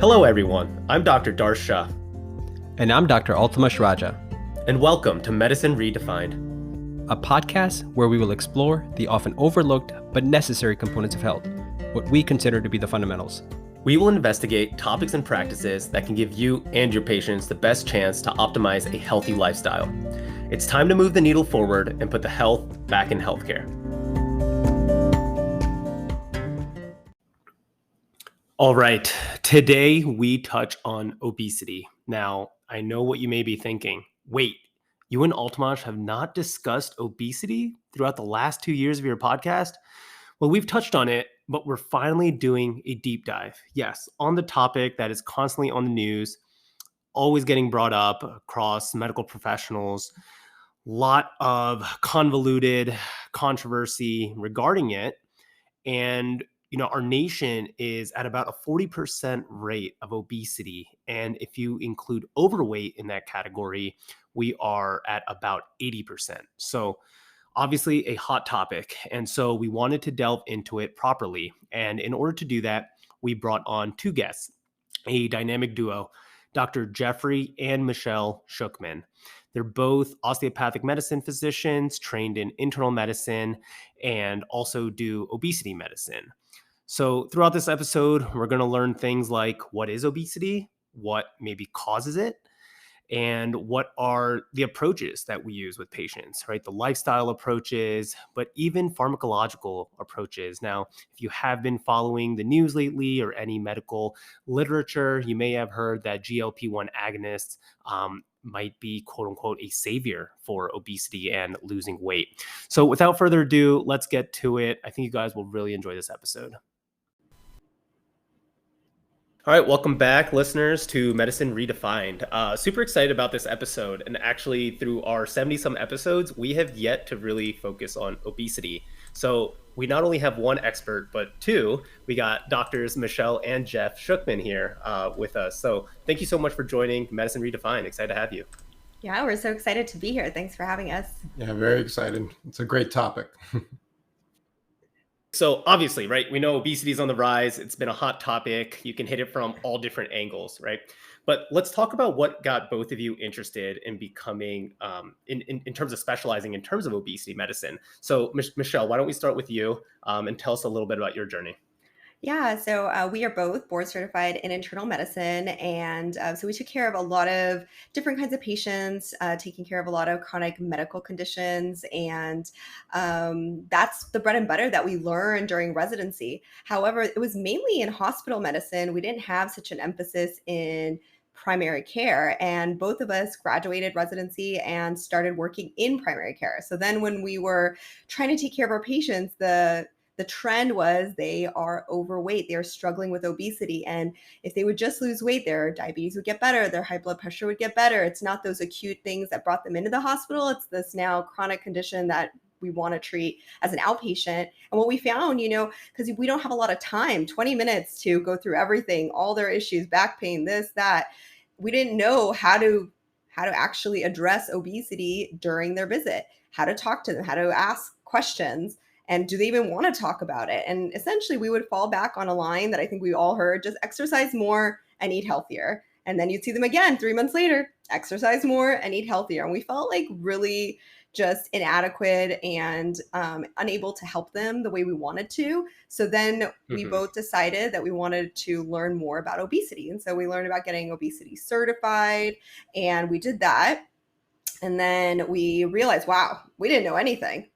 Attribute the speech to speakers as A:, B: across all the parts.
A: Hello, everyone. I'm Dr. Darsha.
B: And I'm Dr. Altamash Raja.
A: And welcome to Medicine Redefined,
B: a podcast where we will explore the often overlooked but necessary components of health, what we consider to be the fundamentals.
A: We will investigate topics and practices that can give you and your patients the best chance to optimize a healthy lifestyle. It's time to move the needle forward and put the health back in healthcare. All right, today we touch on obesity. Now, I know what you may be thinking. Wait, you and Altamash have not discussed obesity throughout the last 2 years of your podcast? Well, we've touched on it, but we're finally doing a deep dive. Yes, on the topic that is constantly on the news, always getting brought up across medical professionals. Lot of convoluted controversy regarding it. And our nation is at about a 40% rate of obesity. And if you include overweight in that category, we are at about 80%. So obviously a hot topic. And so we wanted to delve into it properly. And in order to do that, we brought on two guests, a dynamic duo, Dr. Jeffrey and Michelle Shukhman. They're both osteopathic medicine physicians trained in internal medicine and also do obesity medicine. So throughout this episode, we're going to learn things like what is obesity, what maybe causes it, and what are the approaches that we use with patients, right? The lifestyle approaches, but even pharmacological approaches. Now, if you have been following the news lately or any medical literature, you may have heard that GLP-1 agonists might be quote unquote a savior for obesity and losing weight. So without further ado, let's get to it. I think you guys will really enjoy this episode. All right, welcome back, listeners, to Medicine Redefined. Super excited about this episode. And actually, through our 70-some episodes, we have yet to really focus on obesity. So we not only have one expert, but two. We got doctors Michelle and Jeff Shukhman here with us. So thank you so much for joining Medicine Redefined. Excited to have you.
C: Yeah, we're so excited to be here. Thanks for having us.
D: Yeah, very excited. It's a great topic.
A: So obviously, right, we know obesity is on the rise. It's been a hot topic. You can hit it from all different angles, right? But let's talk about what got both of you interested in becoming, in terms of specializing in terms of obesity medicine. So Michelle, why don't we start with you and tell us a little bit about your journey?
C: Yeah, so we are both board certified in internal medicine. And so we took care of a lot of different kinds of patients, taking care of a lot of chronic medical conditions. And that's the bread and butter that we learned during residency. However, it was mainly in hospital medicine. We didn't have such an emphasis in primary care. And both of us graduated residency and started working in primary care. So then when we were trying to take care of our patients, the trend was they are overweight. They're struggling with obesity. And if they would just lose weight, their diabetes would get better. Their high blood pressure would get better. It's not those acute things that brought them into the hospital. It's this now chronic condition that we want to treat as an outpatient. And what we found, because we don't have a lot of time, 20 minutes to go through everything, all their issues, back pain, this, that, we didn't know how to actually address obesity during their visit, how to talk to them, how to ask questions. And do they even want to talk about it? And essentially, we would fall back on a line that I think we all heard, just exercise more and eat healthier. And then you'd see them again 3 months later, exercise more and eat healthier. And we felt like really just inadequate and unable to help them the way we wanted to. So then we both decided that we wanted to learn more about obesity. And so we learned about getting obesity certified, and we did that. And then we realized, wow, we didn't know anything.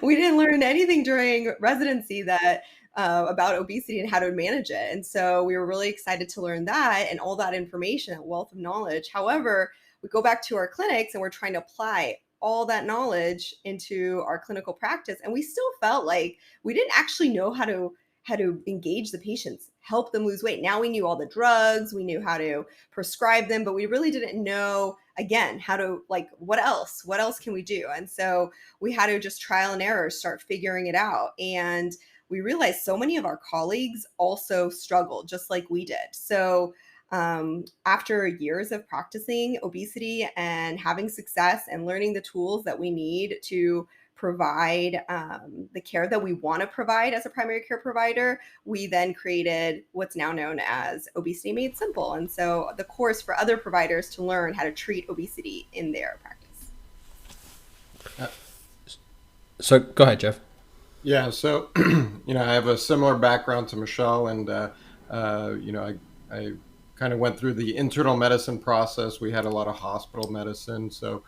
C: We didn't learn anything during residency that about obesity and how to manage it. And so we were really excited to learn that and all that information, that wealth of knowledge. However, we go back to our clinics and we're trying to apply all that knowledge into our clinical practice. And we still felt like we didn't actually know how to engage the patients, help them lose weight. Now we knew all the drugs, we knew how to prescribe them, but we really didn't know, again, how to, what else can we do? And so we had to just trial and error, start figuring it out. And we realized so many of our colleagues also struggled just like we did. So after years of practicing obesity and having success and learning the tools that we need to provide the care that we want to provide as a primary care provider, we then created what's now known as Obesity Made Simple. And so the course for other providers to learn how to treat obesity in their practice.
B: So go ahead, Jeff.
D: Yeah, so I have a similar background to Michelle, and I kind of went through the internal medicine process. We had a lot of hospital medicine, so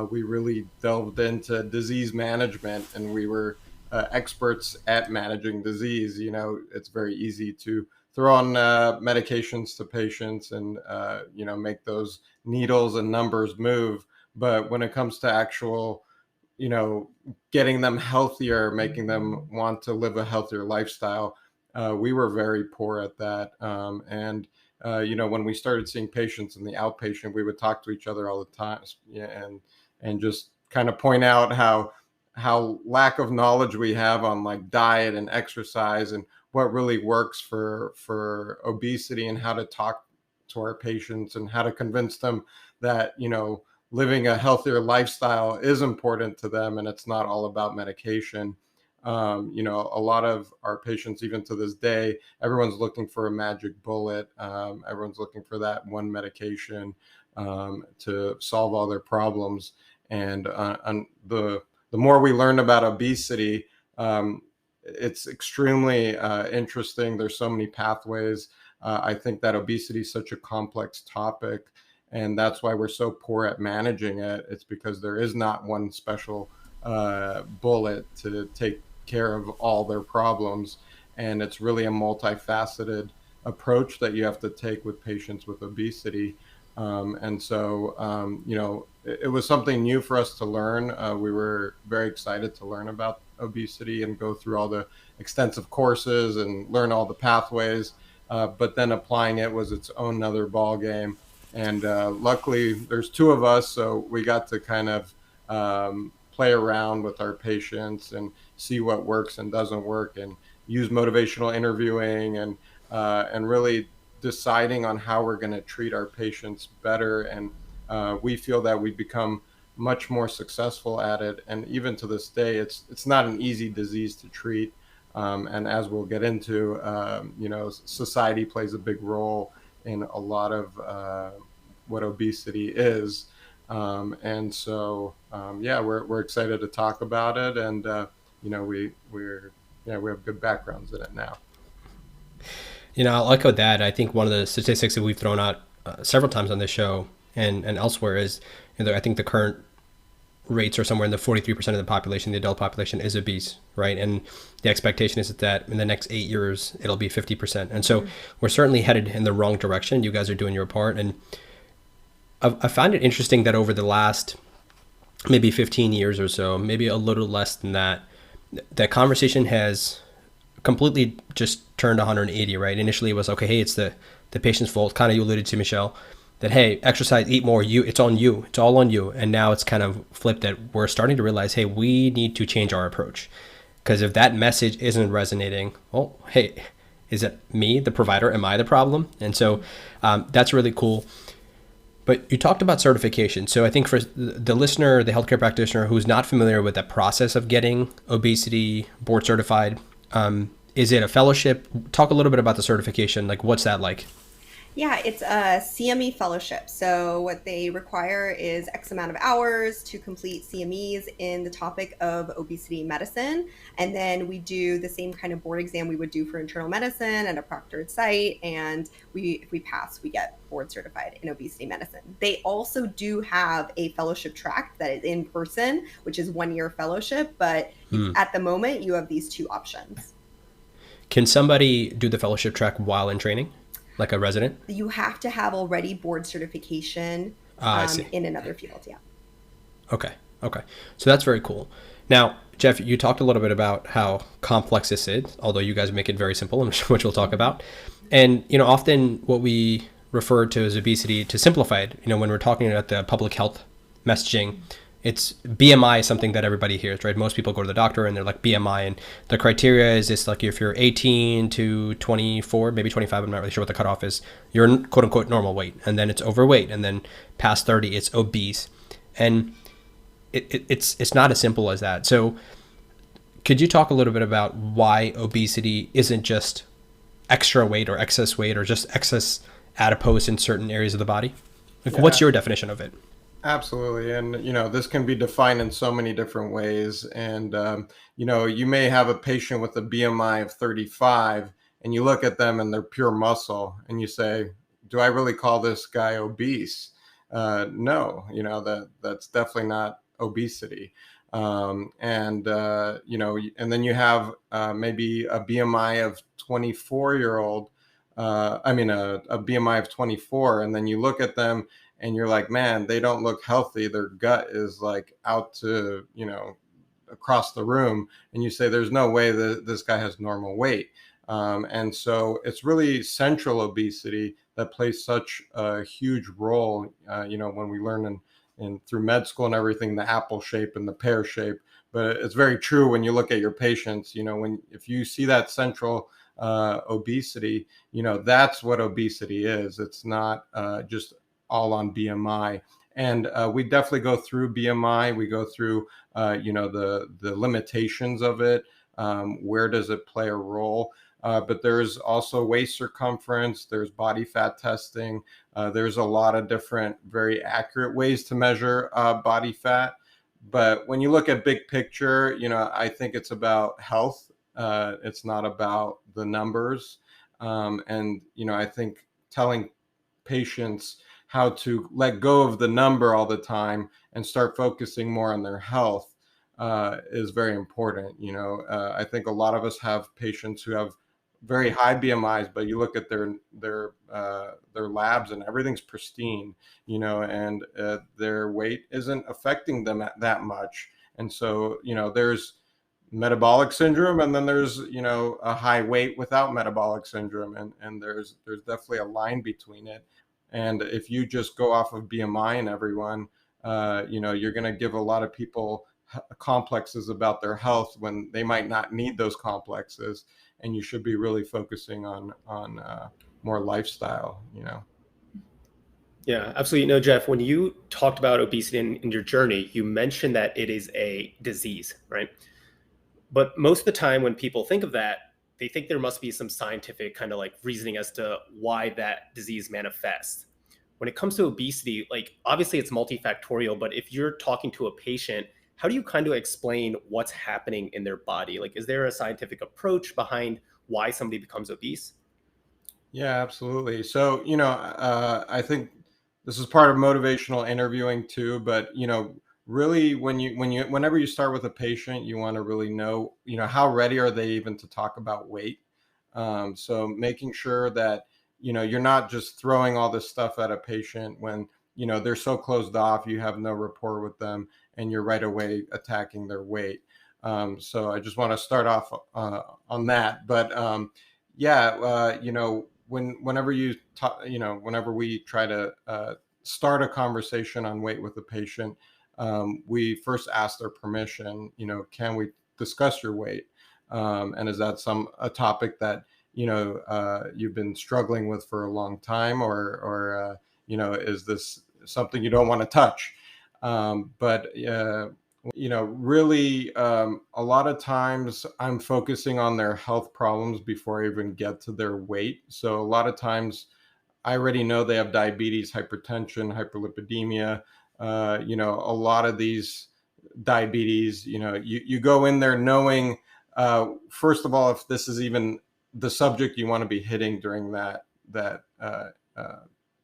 D: we really delved into disease management, and we were experts at managing disease. It's very easy to throw on medications to patients and make those needles and numbers move, but when it comes to actual getting them healthier, making them want to live a healthier lifestyle. We were very poor at that. When we started seeing patients in the outpatient, we would talk to each other all the time, and just kind of point out how lack of knowledge we have on like diet and exercise and what really works for obesity, and how to talk to our patients and how to convince them that living a healthier lifestyle is important to them, and it's not all about medication. A lot of our patients, even to this day, everyone's looking for a magic bullet. Everyone's looking for that one medication to solve all their problems. And the more we learn about obesity, it's extremely interesting. There's so many pathways. I think that obesity is such a complex topic, and that's why we're so poor at managing it. It's because there is not one special bullet to take care of all their problems. And it's really a multifaceted approach that you have to take with patients with obesity. It was something new for us to learn. We were very excited to learn about obesity and go through all the extensive courses and learn all the pathways. But then applying it was its own other ball game. And luckily, there's two of us, so we got to kind of play around with our patients and see what works and doesn't work, and use motivational interviewing and really deciding on how we're going to treat our patients better. And we feel that we've become much more successful at it. And even to this day, it's not an easy disease to treat. And as we'll get into, society plays a big role in a lot of what obesity is. We're excited to talk about it. And, we have good backgrounds in it now.
B: I'll echo that. I think one of the statistics that we've thrown out several times on this show and elsewhere is, I think the current rates are somewhere in the 43% of the population, the adult population, is obese, right? And the expectation is that in the next 8 years, it'll be 50%. And so we're certainly headed in the wrong direction. You guys are doing your part. And I find it interesting that over the last maybe 15 years or so, maybe a little less than that, that conversation has completely just turned 180, right? Initially it was, okay, hey, it's the patient's fault. Kind of you alluded to, Michelle, that, hey, exercise, eat more, it's on you. It's all on you. And now it's kind of flipped that we're starting to realize, hey, we need to change our approach. Because if that message isn't resonating, well, hey, is it me, the provider? Am I the problem? And so that's really cool. But you talked about certification. So I think for the listener, the healthcare practitioner who's not familiar with that process of getting obesity board certified, is it a fellowship? Talk a little bit about the certification. Like, what's that like?
C: Yeah, it's a CME fellowship. So what they require is X amount of hours to complete CMEs in the topic of obesity medicine. And then we do the same kind of board exam we would do for internal medicine at a proctored site. And if we pass, we get board certified in obesity medicine. They also do have a fellowship track that is in person, which is 1 year fellowship. But at the moment, you have these two options.
B: Can somebody do the fellowship track while in training? Like a resident?
C: You have to have already board certification in another field, yeah.
B: Okay. So that's very cool. Now, Jeff, you talked a little bit about how complex this is, although you guys make it very simple, which we'll talk about. And, often what we refer to as obesity, to simplify it, when we're talking about the public health messaging, it's BMI is something that everybody hears, right? Most people go to the doctor and they're like BMI, and the criteria is just like if you're 18 to 24, maybe 25, I'm not really sure what the cutoff is, you're quote unquote normal weight, and then it's overweight, and then past 30, it's obese. And it's not as simple as that. So could you talk a little bit about why obesity isn't just extra weight or excess weight or just excess adipose in certain areas of the body? Like, what's
D: Yeah,
B: your definition of it?
D: absolutely. And, this can be defined in so many different ways. And, you may have a patient with a BMI of 35 and you look at them and they're pure muscle and you say, do I really call this guy obese? No, that's definitely not obesity. And then you have maybe a BMI of 24-year-old, a BMI of 24, and then you look at them and you're like, man, they don't look healthy. Their gut is like out to, across the room. And you say, there's no way that this guy has normal weight. And so it's really central obesity that plays such a huge role, when we learn in through med school and everything, the apple shape and the pear shape. But it's very true when you look at your patients, if you see that central obesity, that's what obesity is. It's not just all on BMI. And we definitely go through BMI. We go through, the limitations of it. Where does it play a role? But there's also waist circumference. There's body fat testing. There's a lot of different, very accurate ways to measure body fat. But when you look at big picture, I think it's about health. It's not about the numbers. I think telling patients how to let go of the number all the time and start focusing more on their health is very important. I think a lot of us have patients who have very high BMIs, but you look at their labs and everything's pristine, and their weight isn't affecting them that much. And so, there's metabolic syndrome, and then there's a high weight without metabolic syndrome, and there's definitely a line between it. And if you just go off of BMI and everyone, you're going to give a lot of people complexes about their health when they might not need those complexes, and you should be really focusing on more lifestyle.
A: Yeah, absolutely. No, Jeff, when you talked about obesity in your journey, you mentioned that it is a disease, right? But most of the time when people think of that, they think there must be some scientific kind of like reasoning as to why that disease manifests. When it comes to obesity, like obviously it's multifactorial, but if you're talking to a patient, how do you kind of explain what's happening in their body? Like, is there a scientific approach behind why somebody becomes obese?
D: Yeah, absolutely. So, I think this is part of motivational interviewing too, but really whenever you start with a patient, you want to really know, how ready are they even to talk about weight. So making sure that, you're not just throwing all this stuff at a patient when, they're so closed off, you have no rapport with them, and you're right away attacking their weight. So I just want to start off on that. But yeah, whenever whenever we try to start a conversation on weight with a patient, we first ask their permission. Can we discuss your weight? And is that a topic that you've been struggling with for a long time, or is this something you don't want to touch? But really, a lot of times I'm focusing on their health problems before I even get to their weight. So a lot of times I already know they have diabetes, hypertension, hyperlipidemia. A lot of these diabetes, you go in there knowing, first of all, if this is even the subject you want to be hitting during that.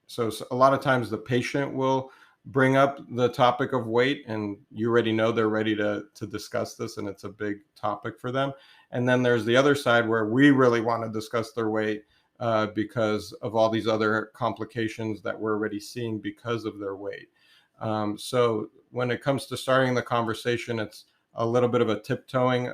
D: So a lot of times the patient will bring up the topic of weight, and you already know they're ready to discuss this, and it's a big topic for them. And then there's the other side where we really want to discuss their weight because of all these other complications that we're already seeing because of their weight. So when it comes to starting the conversation, it's a little bit of a tiptoeing,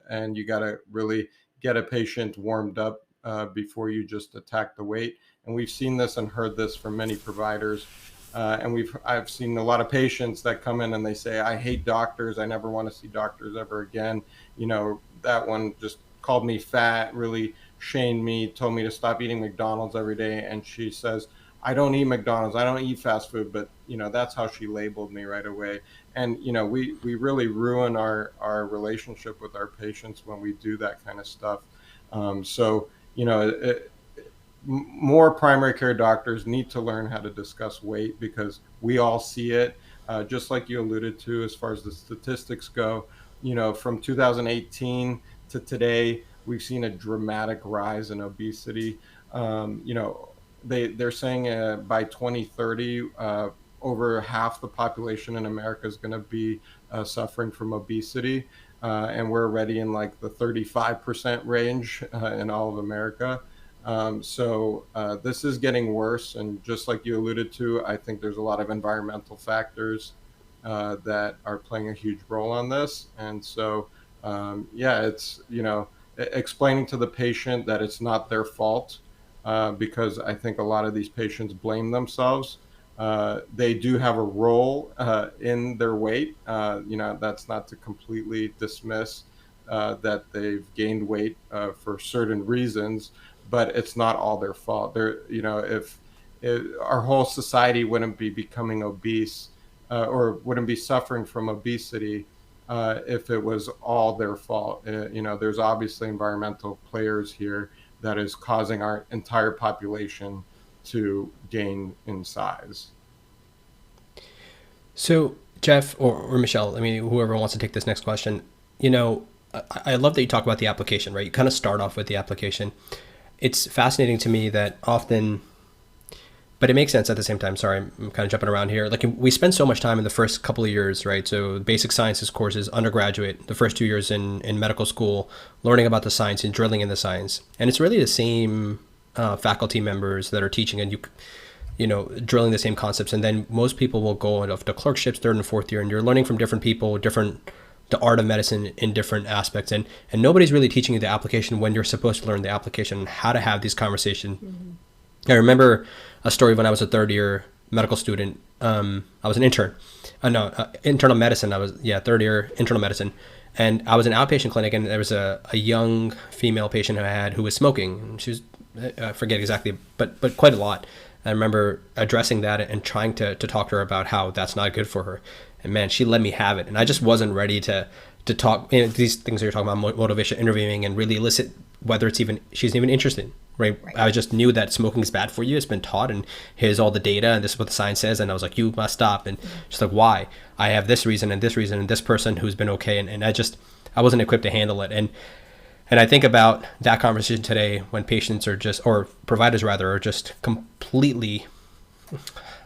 D: and you got to really get a patient warmed up before you just attack the weight. And we've seen this and heard this from many providers. And I've seen a lot of patients that come in and they say, I hate doctors. I never want to see doctors ever again. That one just called me fat, really shamed me, told me to stop eating McDonald's every day. And she says, I don't eat McDonald's. I don't eat fast food. But, that's how she labeled me right away. And we really ruin our relationship with our patients when we do that kind of stuff. So more primary care doctors need to learn how to discuss weight, because we all see it, just like you alluded to as far as the statistics go. From 2018 to today, we've seen a dramatic rise in obesity. They're saying by 2030, over half the population in America is going to be suffering from obesity, and we're already in like the 35% range in all of America. So this is getting worse, and just like you alluded to, I think there's a lot of environmental factors that are playing a huge role on this. And so, yeah, it's explaining to the patient that it's not their fault, because I think a lot of these patients blame themselves. They do have a role in their weight. That's not to completely dismiss that they've gained weight for certain reasons, but it's not all their fault. If our whole society wouldn't be becoming obese, or wouldn't be suffering from obesity, if it was all their fault. There's obviously environmental players here that is causing our entire population to gain in size.
B: So, Jeff or Michelle, I mean, whoever wants to take this next question, I love that you talk about the application, right? You kind of start off with the application. It's fascinating to me that often, but it makes sense at the same time. Sorry, I'm kind of jumping around here. Like, we spend so much time in the first couple of years, right? So basic sciences courses, undergraduate, the first 2 years in medical school, learning about the science and drilling in the science. And it's really the same faculty members that are teaching, and drilling the same concepts. And then most people will go off to clerkships third and fourth year, and you're learning from different people, the art of medicine in different aspects. And nobody's really teaching you the application when you're supposed to learn the application, how to have these conversations. Mm-hmm. I remember a story when I was a third year medical student. I was an intern. Internal medicine. Third year internal medicine. And I was in an outpatient clinic, and there was a young female patient who was smoking. She was, I forget exactly, but quite a lot. I remember addressing that and trying to talk to her about how that's not good for her. And man, she let me have it. And I just wasn't ready to talk, these things that you're talking about, motivation, interviewing, and really elicit whether she's even interested, right? I just knew that smoking is bad for you. It's been taught, and here's all the data, and this is what the science says. And I was like, you must stop. And she's like, why? I have this reason and this person who's been okay. And I wasn't equipped to handle it. And I think about that conversation today when patients or providers rather, are just completely,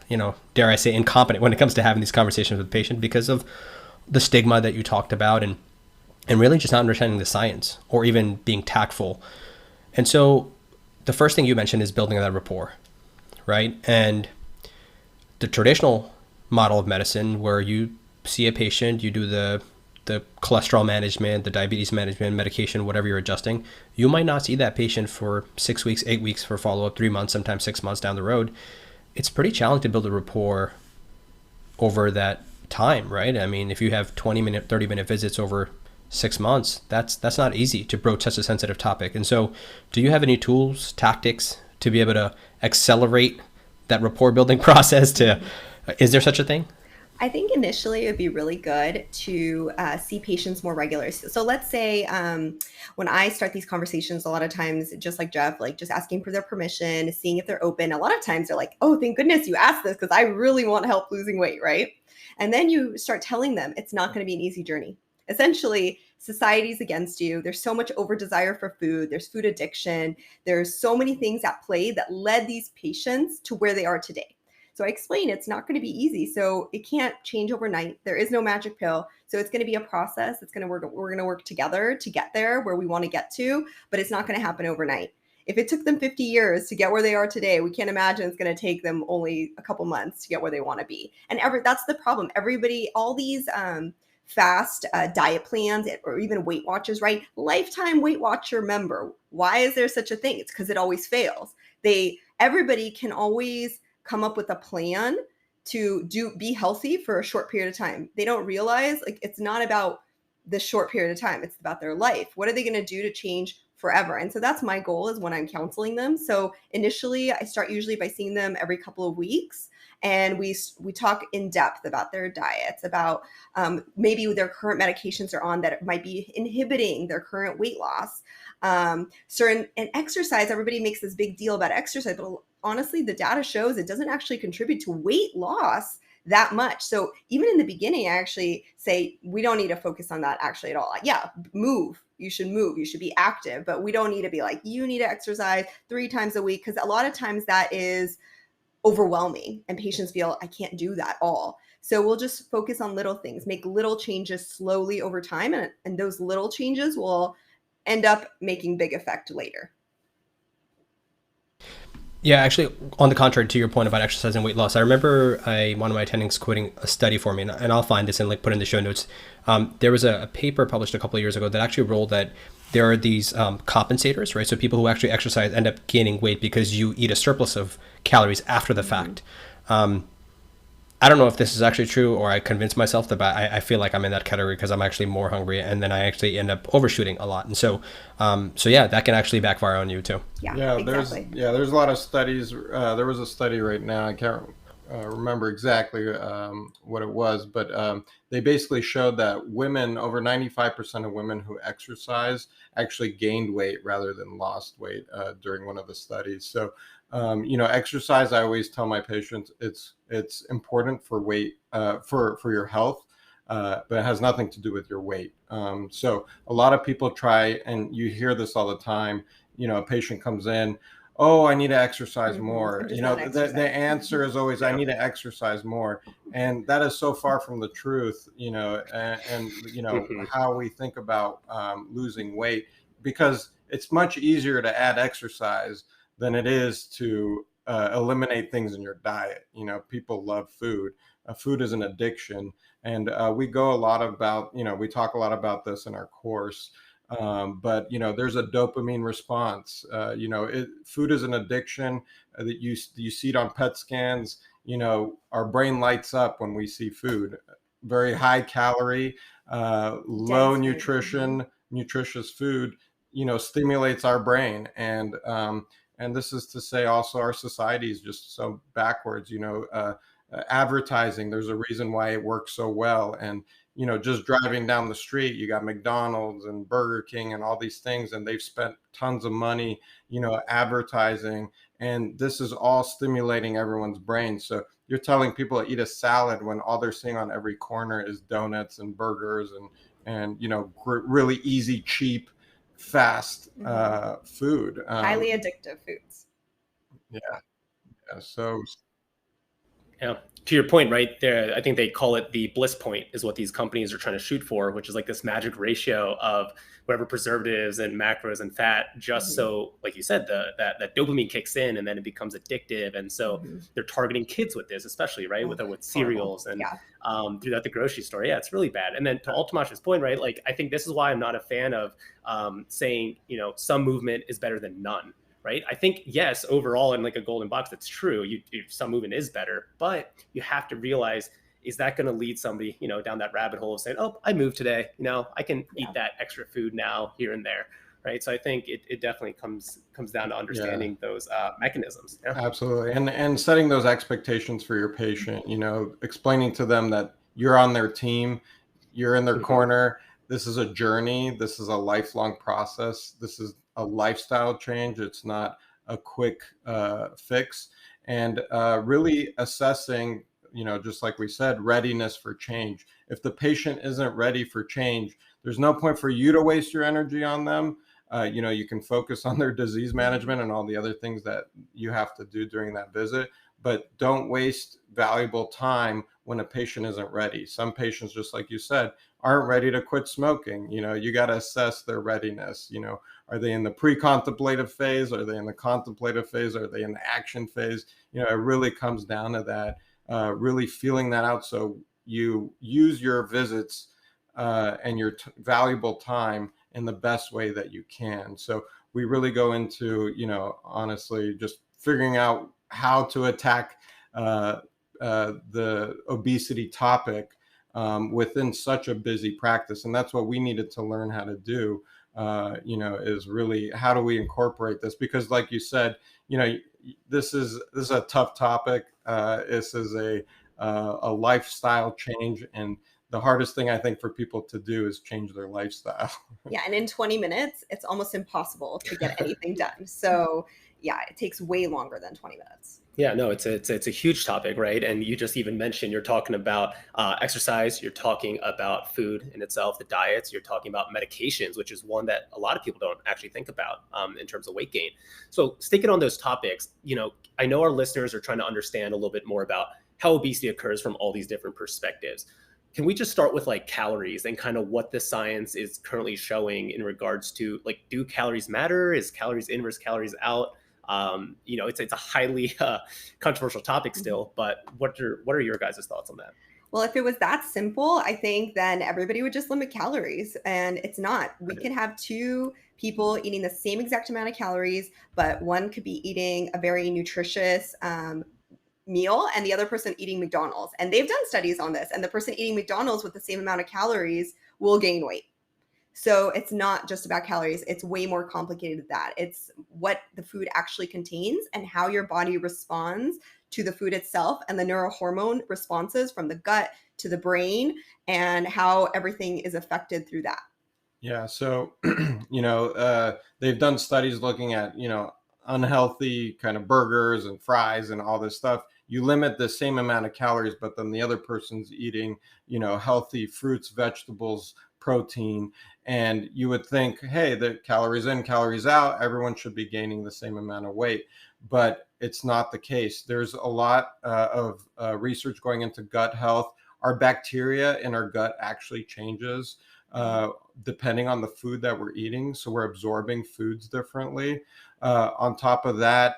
B: dare I say, incompetent when it comes to having these conversations with the patient, because of the stigma that you talked about, and really just not understanding the science or even being tactful. And so the first thing you mentioned is building that rapport, right? And the traditional model of medicine, where you see a patient, you do the cholesterol management, the diabetes management, medication, whatever you're adjusting, you might not see that patient for 6 weeks, 8 weeks for follow-up, 3 months, sometimes 6 months down the road. It's pretty challenging to build a rapport over that time, right? I mean, if you have 20-minute, 30-minute visits over 6 months, that's not easy to broach such a sensitive topic. And so do you have any tools, tactics to be able to accelerate that rapport building process? Is there such a thing?
C: I think initially it would be really good to see patients more regularly. So let's say when I start these conversations, a lot of times, just like Jeff, like just asking for their permission, seeing if they're open. A lot of times they're like, oh, thank goodness you asked this, because I really want help losing weight, right? And then you start telling them it's not going to be an easy journey. Essentially, society's against you. There's so much over desire for food. There's food addiction. There's so many things at play that led these patients to where they are today. So I explain it's not going to be easy. So it can't change overnight. There is no magic pill. So it's going to be a process. We're going to work together to get there where we want to get to, but it's not going to happen overnight. If it took them 50 years to get where they are today, we can't imagine it's going to take them only a couple months to get where they want to be. And that's the problem. Everybody, all these fast diet plans or even Weight Watchers, right? Lifetime Weight Watcher member. Why is there such a thing? It's because it always fails. Everybody can always come up with a plan to be healthy for a short period of time. They don't realize, like, it's not about the short period of time. It's about their life. What are they going to do to change forever. And so that's my goal is when I'm counseling them. So initially I start usually by seeing them every couple of weeks, and we talk in depth about their diets, about maybe their current medications are on that might be inhibiting their current weight loss. Certain and exercise, everybody makes this big deal about exercise, but honestly, the data shows it doesn't actually contribute to weight loss that much. So even in the beginning, I actually say we don't need to focus on that actually at all. Yeah, move. You should move. You should be active, but we don't need to be like, you need to exercise 3 times a week, because a lot of times that is overwhelming and patients feel I can't do that all. So we'll just focus on little things, make little changes slowly over time, and those little changes will end up making big effect later.
B: Yeah, actually, on the contrary to your point about exercise and weight loss, I remember one of my attendings quoting a study for me, and I'll find this and like put in the show notes. There was a paper published a couple of years ago that actually ruled that there are these compensators, right? So people who actually exercise end up gaining weight because you eat a surplus of calories after the fact. I don't know if this is actually true, or I convinced myself that, but I feel like I'm in that category because I'm actually more hungry, and then I actually end up overshooting a lot. And so yeah, that can actually backfire on you too.
C: Yeah, exactly.
D: There's a lot of studies. There was a study right now. I can't remember exactly what it was, but they basically showed that women, over 95% of women who exercise actually gained weight rather than lost weight during one of the studies. So exercise, I always tell my patients it's important for weight, for your health, but it has nothing to do with your weight. So a lot of people try, and you hear this all the time. A patient comes in, oh, I need to exercise more. The answer is always, I need to exercise more, and that is so far from the truth. How we think about losing weight, because it's much easier to add exercise than it is to eliminate things in your diet. People love food. Food is an addiction. And we go a lot about, we talk a lot about this in our course. But there's a dopamine response. Food is an addiction that you see it on PET scans. Our brain lights up when we see food. Very high calorie, low nutrition, nutritious food, stimulates our brain. And this is to say also our society is just so backwards. Advertising, there's a reason why it works so well. And just driving down the street, you got McDonald's and Burger King and all these things, and they've spent tons of money, advertising, and this is all stimulating everyone's brain. So you're telling people to eat a salad when all they're seeing on every corner is donuts and burgers and really easy, cheap, fast food.
C: Highly addictive foods.
D: Yeah. So
A: Yeah. To your point, right there, I think they call it the bliss point is what these companies are trying to shoot for, which is like this magic ratio of whatever preservatives and macros and fat, just so, like you said, that dopamine kicks in and then it becomes addictive. And so they're targeting kids with this, especially, right, with cereals and throughout the grocery store. Yeah, it's really bad. And then to Altamash's point, right, like I think this is why I'm not a fan of saying, some movement is better than none. Right. I think, yes, overall in like a golden box, that's true. Some movement is better, but you have to realize, is that going to lead somebody, down that rabbit hole of saying, oh, I moved today, I can eat that extra food now here and there. Right. So I think it definitely comes down to understanding those mechanisms. Yeah.
D: Absolutely. And setting those expectations for your patient, explaining to them that you're on their team, you're in their corner. This is a journey. This is a lifelong process. This is a lifestyle change. It's not a quick fix. And really assessing, just like we said, readiness for change. If the patient isn't ready for change, there's no point for you to waste your energy on them. You can focus on their disease management and all the other things that you have to do during that visit, but don't waste valuable time when a patient isn't ready. Some patients, just like you said, aren't ready to quit smoking. You got to assess their readiness. Are they in the pre-contemplative phase? Are they in the contemplative phase? Are they in the action phase? It really comes down to that, really feeling that out. So you use your visits and your valuable time in the best way that you can. So we really go into, honestly, just figuring out how to attack the obesity topic within such a busy practice. And that's what we needed to learn how to do. is really how do we incorporate this? Because like you said, this is a tough topic. This is a lifestyle change, and the hardest thing I think for people to do is change their lifestyle.
C: Yeah, and in 20 minutes, it's almost impossible to get anything done. So, yeah, it takes way longer than 20 minutes.
A: Yeah, no, it's a huge topic, right? And you just even mentioned you're talking about exercise, you're talking about food in itself, the diets, you're talking about medications, which is one that a lot of people don't actually think about in terms of weight gain. So sticking on those topics, I know our listeners are trying to understand a little bit more about how obesity occurs from all these different perspectives. Can we just start with like calories and kind of what the science is currently showing in regards to like, do calories matter? Is calories in versus calories out? It's a highly controversial topic
C: Mhm.
A: still, but what are your guys' thoughts on that?
C: Well, if it was that simple, I think then everybody would just limit calories, and it's not. We
A: Right.
C: can have two people eating the same exact amount of calories, but one could be eating a very nutritious meal and the other person eating McDonald's. And they've done studies on this, and the person eating McDonald's with the same amount of calories will gain weight. So it's not just about calories. It's way more complicated than that. It's what the food actually contains and how your body responds to the food itself and the neurohormone responses from the gut to the brain and how everything is affected through that.
D: Yeah, so they've done studies looking at unhealthy kind of burgers and fries and all this stuff. You limit the same amount of calories, but then the other person's eating healthy fruits, vegetables, protein, and you would think, hey, the calories in, calories out, everyone should be gaining the same amount of weight, but it's not the case. There's a lot of research going into gut health. Our bacteria in our gut actually changes uh, depending on the food that we're eating. So we're absorbing foods differently. On top of that,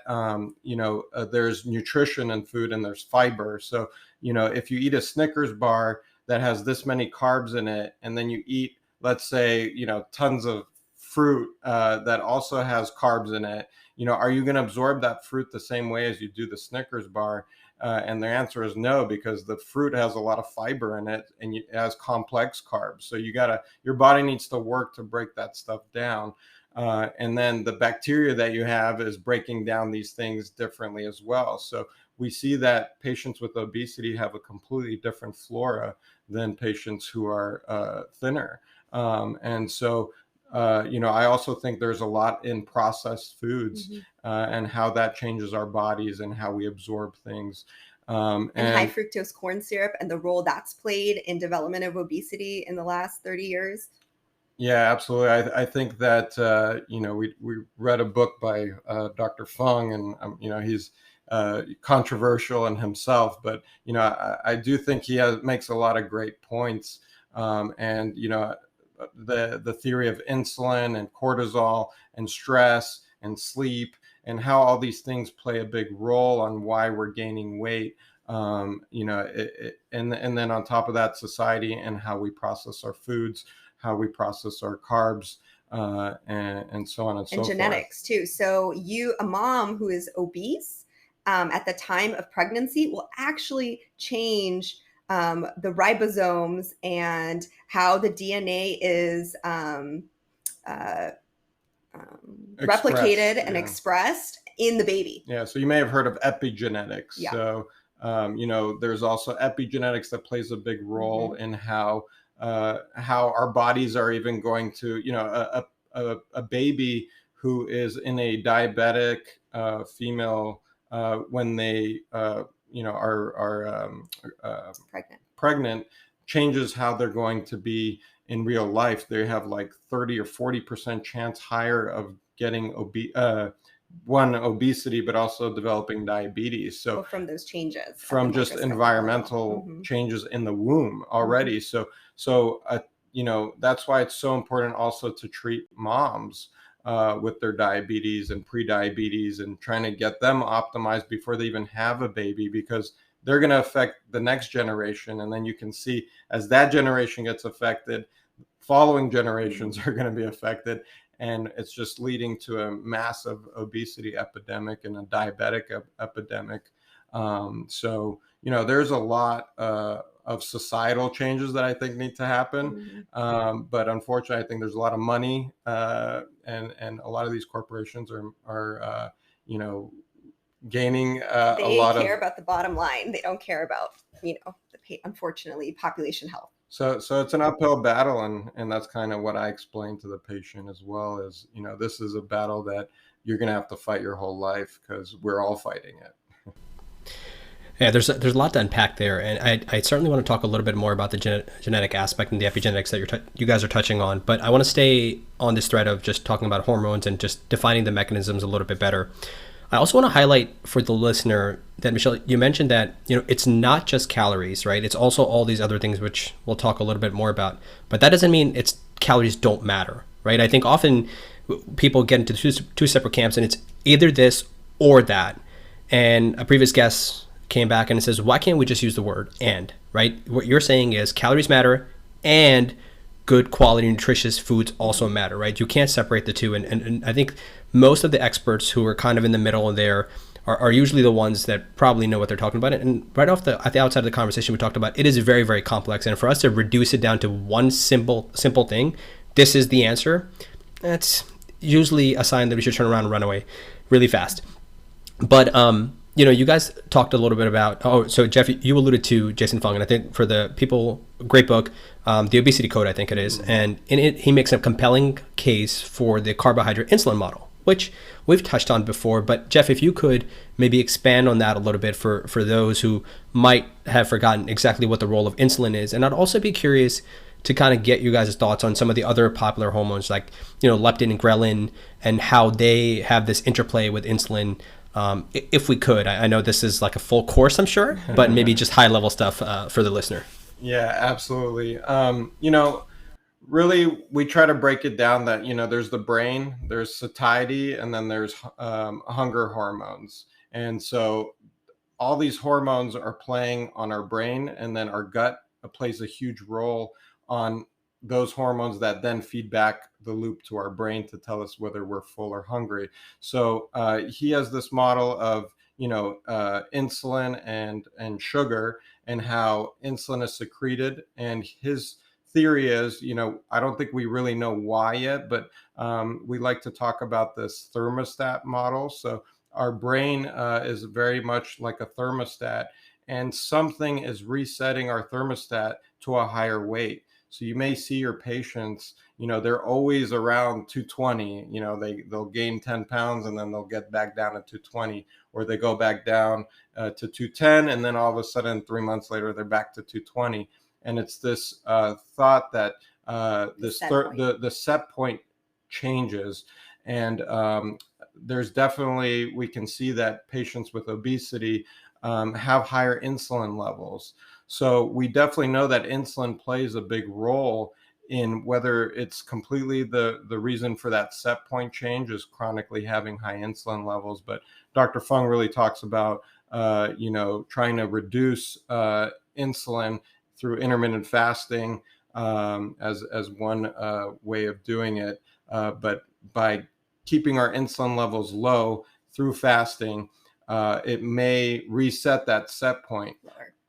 D: there's nutrition in food and there's fiber. So, if you eat a Snickers bar that has this many carbs in it, and then you eat, let's say, tons of fruit that also has carbs in it, are you going to absorb that fruit the same way as you do the Snickers bar? And the answer is no, because the fruit has a lot of fiber in it and it has complex carbs. So your body needs to work to break that stuff down. And then the bacteria that you have is breaking down these things differently as well. So we see that patients with obesity have a completely different flora than patients who are thinner. And so, I also think there's a lot in processed foods
C: Mhm.
D: and how that changes our bodies and how we absorb things.
C: And high
D: And
C: fructose corn syrup and the role that's played in development of obesity in the last 30 years.
D: yeah, absolutely. I think that we read a book by Dr. Fung, and he's controversial in himself, but I do think makes a lot of great points. And the theory of insulin and cortisol and stress and sleep and how all these things play a big role on why we're gaining weight. And then on top of that, society and how we process our foods, how we process our carbs, and so on and
C: And
D: so forth.
C: genetics too. So a mom who is obese at the time of pregnancy will actually change the ribosomes and how the DNA is uh,
D: Express,
C: replicated and
D: yeah.
C: expressed in the baby.
D: Yeah, so you may have heard of epigenetics.
C: Yeah.
D: So, there's also epigenetics that plays a big role
C: Mhm.
D: in how our bodies are even going to, a baby who is in a diabetic female when they, are
C: Pregnant.
D: pregnant changes how they're going to be in real life. They have like 30 or 40% chance higher of getting obesity, but also developing diabetes. So
C: Well, from those changes at the
D: from just
C: microscopic level.
D: environmental
C: Mhm.
D: changes in the womb
C: Mhm.
D: already. So that's why it's so important also to treat moms with their diabetes and pre-diabetes and trying to get them optimized before they even have a baby, because they're going to affect the next generation. And then you can see as that generation gets affected, following generations
C: Mhm.
D: are going to be affected, and it's just leading to a massive obesity epidemic and a diabetic epidemic. So there's a lot of societal changes that I think need to happen. But unfortunately, I think there's a lot of money, and a lot of these corporations are you know, gaining a
C: They
D: lot
C: care
D: of.
C: about the bottom line. They don't care about, unfortunately, population health.
D: So it's an uphill battle, and that's kind of what I explain to the patient as well. Is, this is a battle that you're going to have to fight your whole life, because we're all fighting it.
B: Yeah, there's a lot to unpack there, and I certainly want to talk a little bit more about the genetic aspect and the epigenetics that you guys are touching on. But I want to stay on this thread of just talking about hormones and just defining the mechanisms a little bit better. I also want to highlight for the listener that, Michelle, you mentioned that it's not just calories, right? It's also all these other things, which we'll talk a little bit more about. But that doesn't mean it's calories don't matter, right? I think often people get into two separate camps, and it's either this or that. And a previous guest came back and it says, why can't we just use the word and, right? What you're saying is calories matter and good quality nutritious foods also matter, right? You can't separate the two. And I think most of the experts who are kind of in the middle there are usually the ones that probably know what they're talking about. And right at the outside of the conversation, we talked about it is very, very complex. And for us to reduce it down to one simple thing, this is the answer, that's usually a sign that we should turn around and run away really fast. But you guys talked a little bit about, so Jeff, you alluded to Jason Fung, and I think for the people, great book, The Obesity Code, I think it is. And in it, he makes a compelling case for the carbohydrate insulin model, which we've touched on before. But Jeff, if you could maybe expand on that a little bit for those who might have forgotten exactly what the role of insulin is. And I'd also be curious to kind of get you guys' thoughts on some of the other popular hormones like, leptin and ghrelin, and how they have this interplay with insulin. If we could, I know this is like a full course, I'm sure, but maybe just high level stuff for the listener.
D: Yeah, absolutely. Really, we try to break it down that, there's the brain, there's satiety, and then there's hunger hormones. And so all these hormones are playing on our brain, and then our gut plays a huge role on those hormones that then feed back the loop to our brain to tell us whether we're full or hungry. So he has this model of insulin and sugar, and how insulin is secreted. And his theory is, I don't think we really know why yet, but we like to talk about this thermostat model. So our brain is very much like a thermostat, and something is resetting our thermostat to a higher weight. So you may see your patients, they're always around 220, they'll gain 10 pounds and then they'll get back down to 220, or they go back down to 210. And then all of a sudden, 3 months later, they're back to 220. And it's this thought that the set point changes. And there's definitely, we can see that patients with obesity have higher insulin levels. So we definitely know that insulin plays a big role in whether it's completely the reason for that set point change is chronically having high insulin levels. But Dr. Fung really talks about, trying to reduce insulin through intermittent fasting as one way of doing it. But by keeping our insulin levels low through fasting, it may reset that set point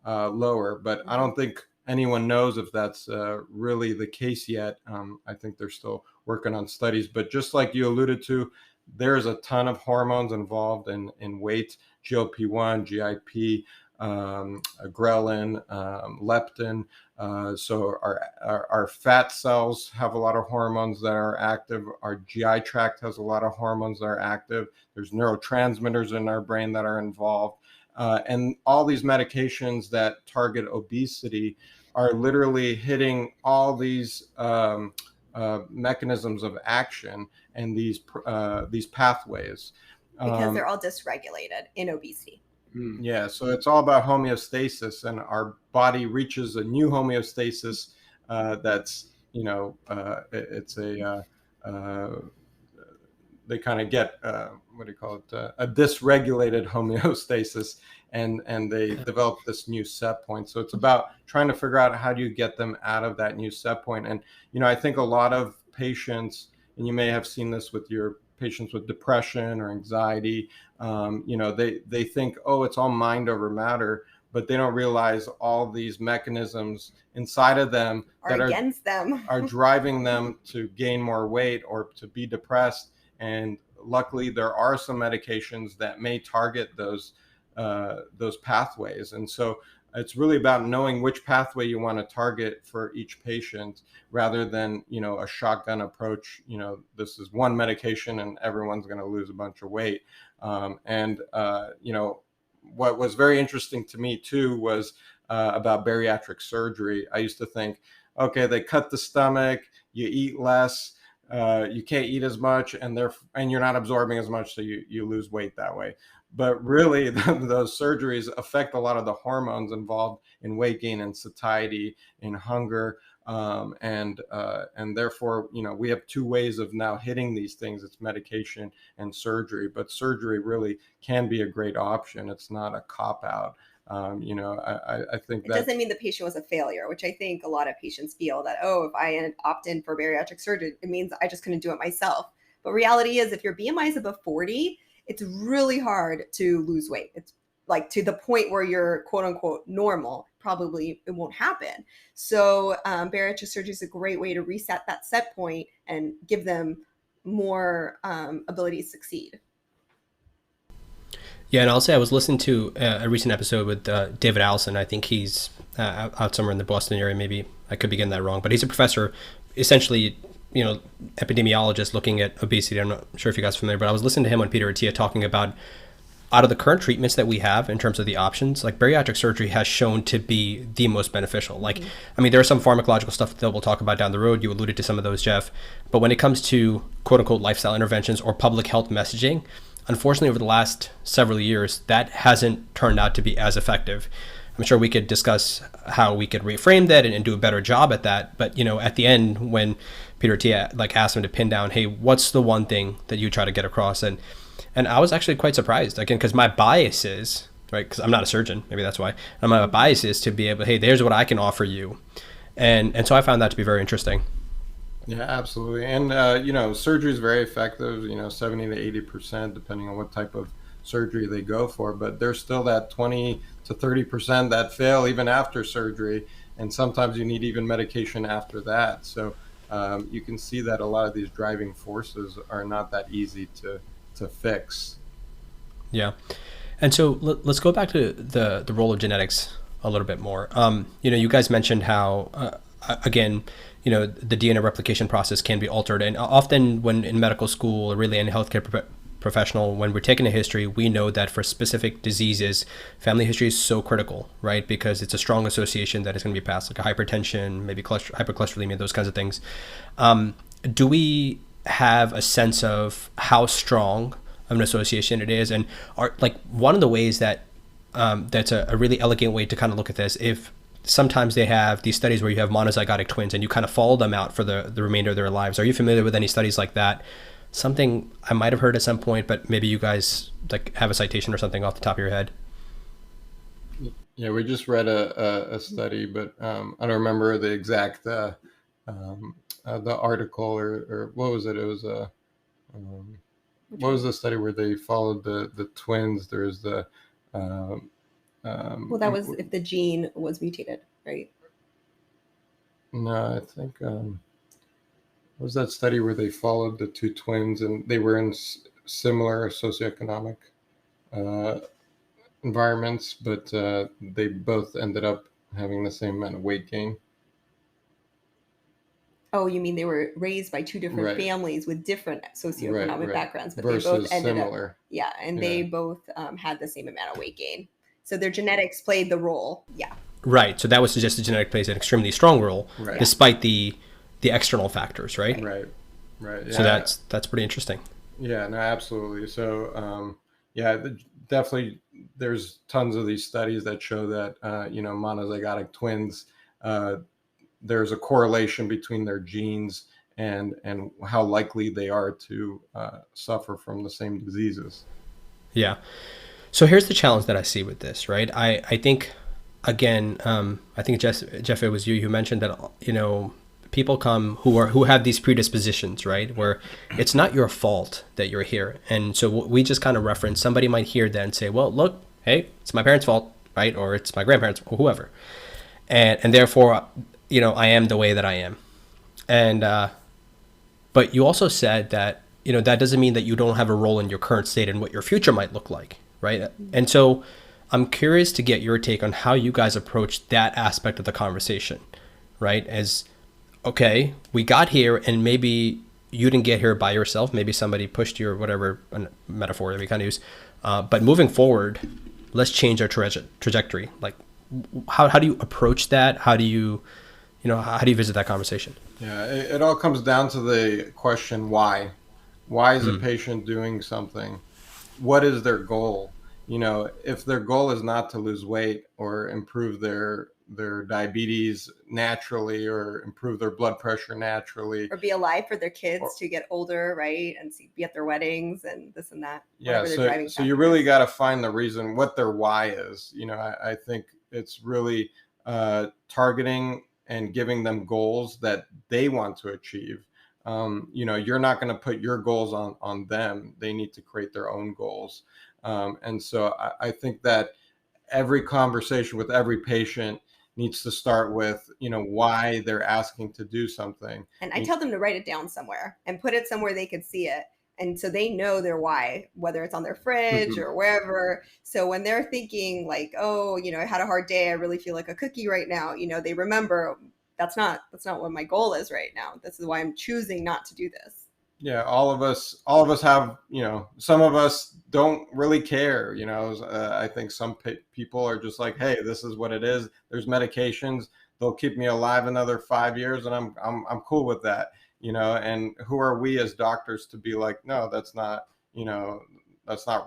D: lower. But I don't think anyone knows if that's really the case yet. I think they're still working on studies. But just like you alluded to, there's a ton of hormones involved in weight: GLP-1, GIP, ghrelin, leptin. So our fat cells have a lot of hormones that are active. Our GI tract has a lot of hormones that are active. There's neurotransmitters in our brain that are involved. And all these medications that target obesity are literally hitting all these mechanisms of action and these pathways.
C: Because they're all dysregulated in obesity.
D: Yeah, so it's all about homeostasis, and our body reaches a new homeostasis that's, it's they kind of get what do you call it, a dysregulated homeostasis, and they develop this new set point. So it's about trying to figure out how do you get them out of that new set point. And I think a lot of patients, and you may have seen this with your patients with depression or anxiety, they think, oh, it's all mind over matter. but they don't realize all these mechanisms inside of them
C: Are
D: that
C: against them.
D: are driving them to gain more weight or to be depressed. And luckily, there are some medications that may target those pathways. And so it's really about knowing which pathway you want to target for each patient, rather than, a shotgun approach. This is one medication and everyone's going to lose a bunch of weight. What was very interesting to me too was about bariatric surgery. I used to think, okay, they cut the stomach, you eat less, you can't eat as much, and you're not absorbing as much, so you lose weight that way. But really, those surgeries affect a lot of the hormones involved in weight gain and satiety and hunger. And therefore, we have two ways of now hitting these things. It's medication and surgery, but surgery really can be a great option. It's not a cop out. I think
C: it doesn't mean the patient was a failure, which I think a lot of patients feel that, oh, if I opt in for bariatric surgery, it means I just couldn't do it myself. But reality is, if your BMI is above 40, it's really hard to lose weight. It's like to the point where you're quote unquote normal, probably it won't happen. So bariatric surgery is a great way to reset that set point and give them more ability to succeed.
B: Yeah, and I'll say I was listening to a recent episode with David Allison. I think he's out somewhere in the Boston area. Maybe I could be getting that wrong, but he's a professor, essentially, epidemiologist looking at obesity. I'm not sure if you guys are familiar, but I was listening to him on Peter Attia talking about, out of the current treatments that we have in terms of the options, like bariatric surgery has shown to be the most beneficial. Like, I mean, there are some pharmacological stuff that we'll talk about down the road. You alluded to some of those, Jeff. But when it comes to quote unquote lifestyle interventions or public health messaging, unfortunately, over the last several years, that hasn't turned out to be as effective. I'm sure we could discuss how we could reframe that and do a better job at that. But, at the end, when Peter Attia asked him to pin down, hey, what's the one thing that you try to get across? And I was actually quite surprised, again, because my bias is, right, because I'm not a surgeon, maybe that's why. And my bias is to be able, hey, there's what I can offer you. And so I found that to be very interesting.
D: Yeah, absolutely. And, surgery is very effective, 70 to 80%, depending on what type of surgery they go for. But there's still that 20 to 30% that fail even after surgery. And sometimes you need even medication after that. So you can see that a lot of these driving forces are not that easy to fix.
B: Yeah. And so let's go back to the role of genetics a little bit more. You guys mentioned how, again, the DNA replication process can be altered. And often when in medical school or really any healthcare professional, when we're taking a history, we know that for specific diseases, family history is so critical, right? Because it's a strong association that is going to be passed, like a hypertension, maybe hypercholesterolemia, those kinds of things. Do we have a sense of how strong of an association it is? And are like one of the ways that that's a really elegant way to kind of look at this, if sometimes they have these studies where you have monozygotic twins and you kind of follow them out for the remainder of their lives. Are you familiar with any studies like that? Something I might have heard at some point, but maybe you guys have a citation or something off the top of your head.
D: Yeah, we just read a study, but I don't remember the exact the article or what was it? It was what was the study where they followed the twins? There's the
C: well, that was if the gene was mutated, right?
D: No, I think what was that study where they followed the two twins and they were in similar socioeconomic environments, but they both ended up having the same amount of weight gain.
C: Oh, you mean they were raised by two different families with different socioeconomic backgrounds, but versus they both ended similar. They both had the same amount of weight gain. So their genetics played the role. Yeah.
B: Right. So that would suggest the genetic plays an extremely strong role, despite the external factors, right?
D: Right. Yeah.
B: So that's pretty interesting.
D: Yeah. No, absolutely. So definitely. There's tons of these studies that show that monozygotic twins. There's a correlation between their genes and how likely they are to suffer from the same diseases.
B: Yeah. So here's the challenge that I see with this, right? I think, again, I think Jeff, it was you who mentioned that, people come who have these predispositions, right? Where it's not your fault that you're here. And so we just kind of reference, somebody might hear that and say, well, look, hey, it's my parents' fault. right? Or it's my grandparents or whoever. And therefore, I am the way that I am. And, but you also said that, that doesn't mean that you don't have a role in your current state and what your future might look like, right? And so I'm curious to get your take on how you guys approach that aspect of the conversation, right? As, okay, we got here and maybe you didn't get here by yourself. Maybe somebody pushed you or whatever metaphor that we kind of use. But moving forward, let's change our trajectory. Like, how do you approach that? How do you visit that conversation?
D: Yeah, it all comes down to the question, why? Why is a patient doing something? What is their goal? If their goal is not to lose weight or improve their diabetes naturally, or improve their blood pressure naturally,
C: or be alive for their kids to get older, right? And be at their weddings and this and that.
D: Yeah, so you really got to find the reason, what their why is. I think it's really targeting and giving them goals that they want to achieve. You're not going to put your goals on them. They need to create their own goals. And so I think that every conversation with every patient needs to start with, why they're asking to do something.
C: And I tell them to write it down somewhere and put it somewhere they could see it. And so they know their why, whether it's on their fridge or wherever. So when they're thinking like, oh, I had a hard day, I really feel like a cookie right now, they remember that's not what my goal is right now. This is why I'm choosing not to do this.
D: Yeah, all of us have, some of us don't really care. I think some people are just like, hey, this is what it is. There's medications. They'll keep me alive another 5 years, and I'm cool with that. And who are we as doctors to be like, no, that's not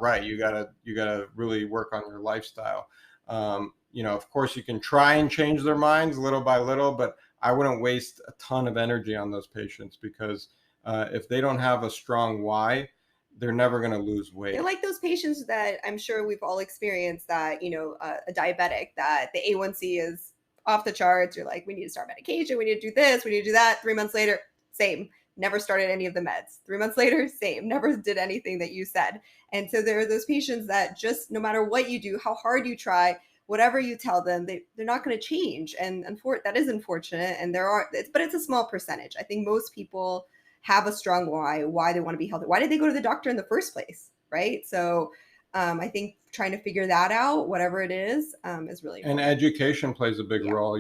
D: right. You gotta really work on your lifestyle. Of course you can try and change their minds little by little, but I wouldn't waste a ton of energy on those patients, because if they don't have a strong why, they're never going to lose weight.
C: They're like those patients that I'm sure we've all experienced, that, a diabetic, that the A1C is off the charts. You're like, we need to start medication. We need to do this. We need to do that. 3 months later, same. Never started any of the meds. 3 months later, same. Never did anything that you said. And so there are those patients that just, no matter what you do, how hard you try, whatever you tell them, they're not going to change. And that is unfortunate. And but it's a small percentage. I think most people have a strong why they want to be healthy. Why did they go to the doctor in the first place, right? So I think trying to figure that out, whatever it is really important.
D: And education plays a big role,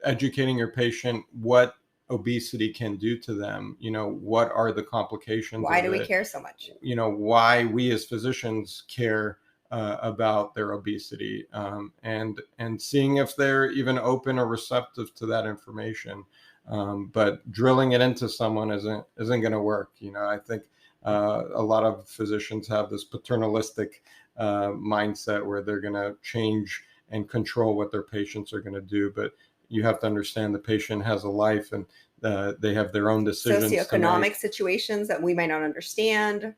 D: educating your patient what obesity can do to them. What are the complications?
C: Why do we care so much?
D: Why we as physicians care about their obesity, and seeing if they're even open or receptive to that information. But drilling it into someone isn't going to work. I think a lot of physicians have this paternalistic mindset where they're going to change and control what their patients are going to do. But you have to understand the patient has a life, and they have their own decisions.
C: Socioeconomic situations that we might not understand,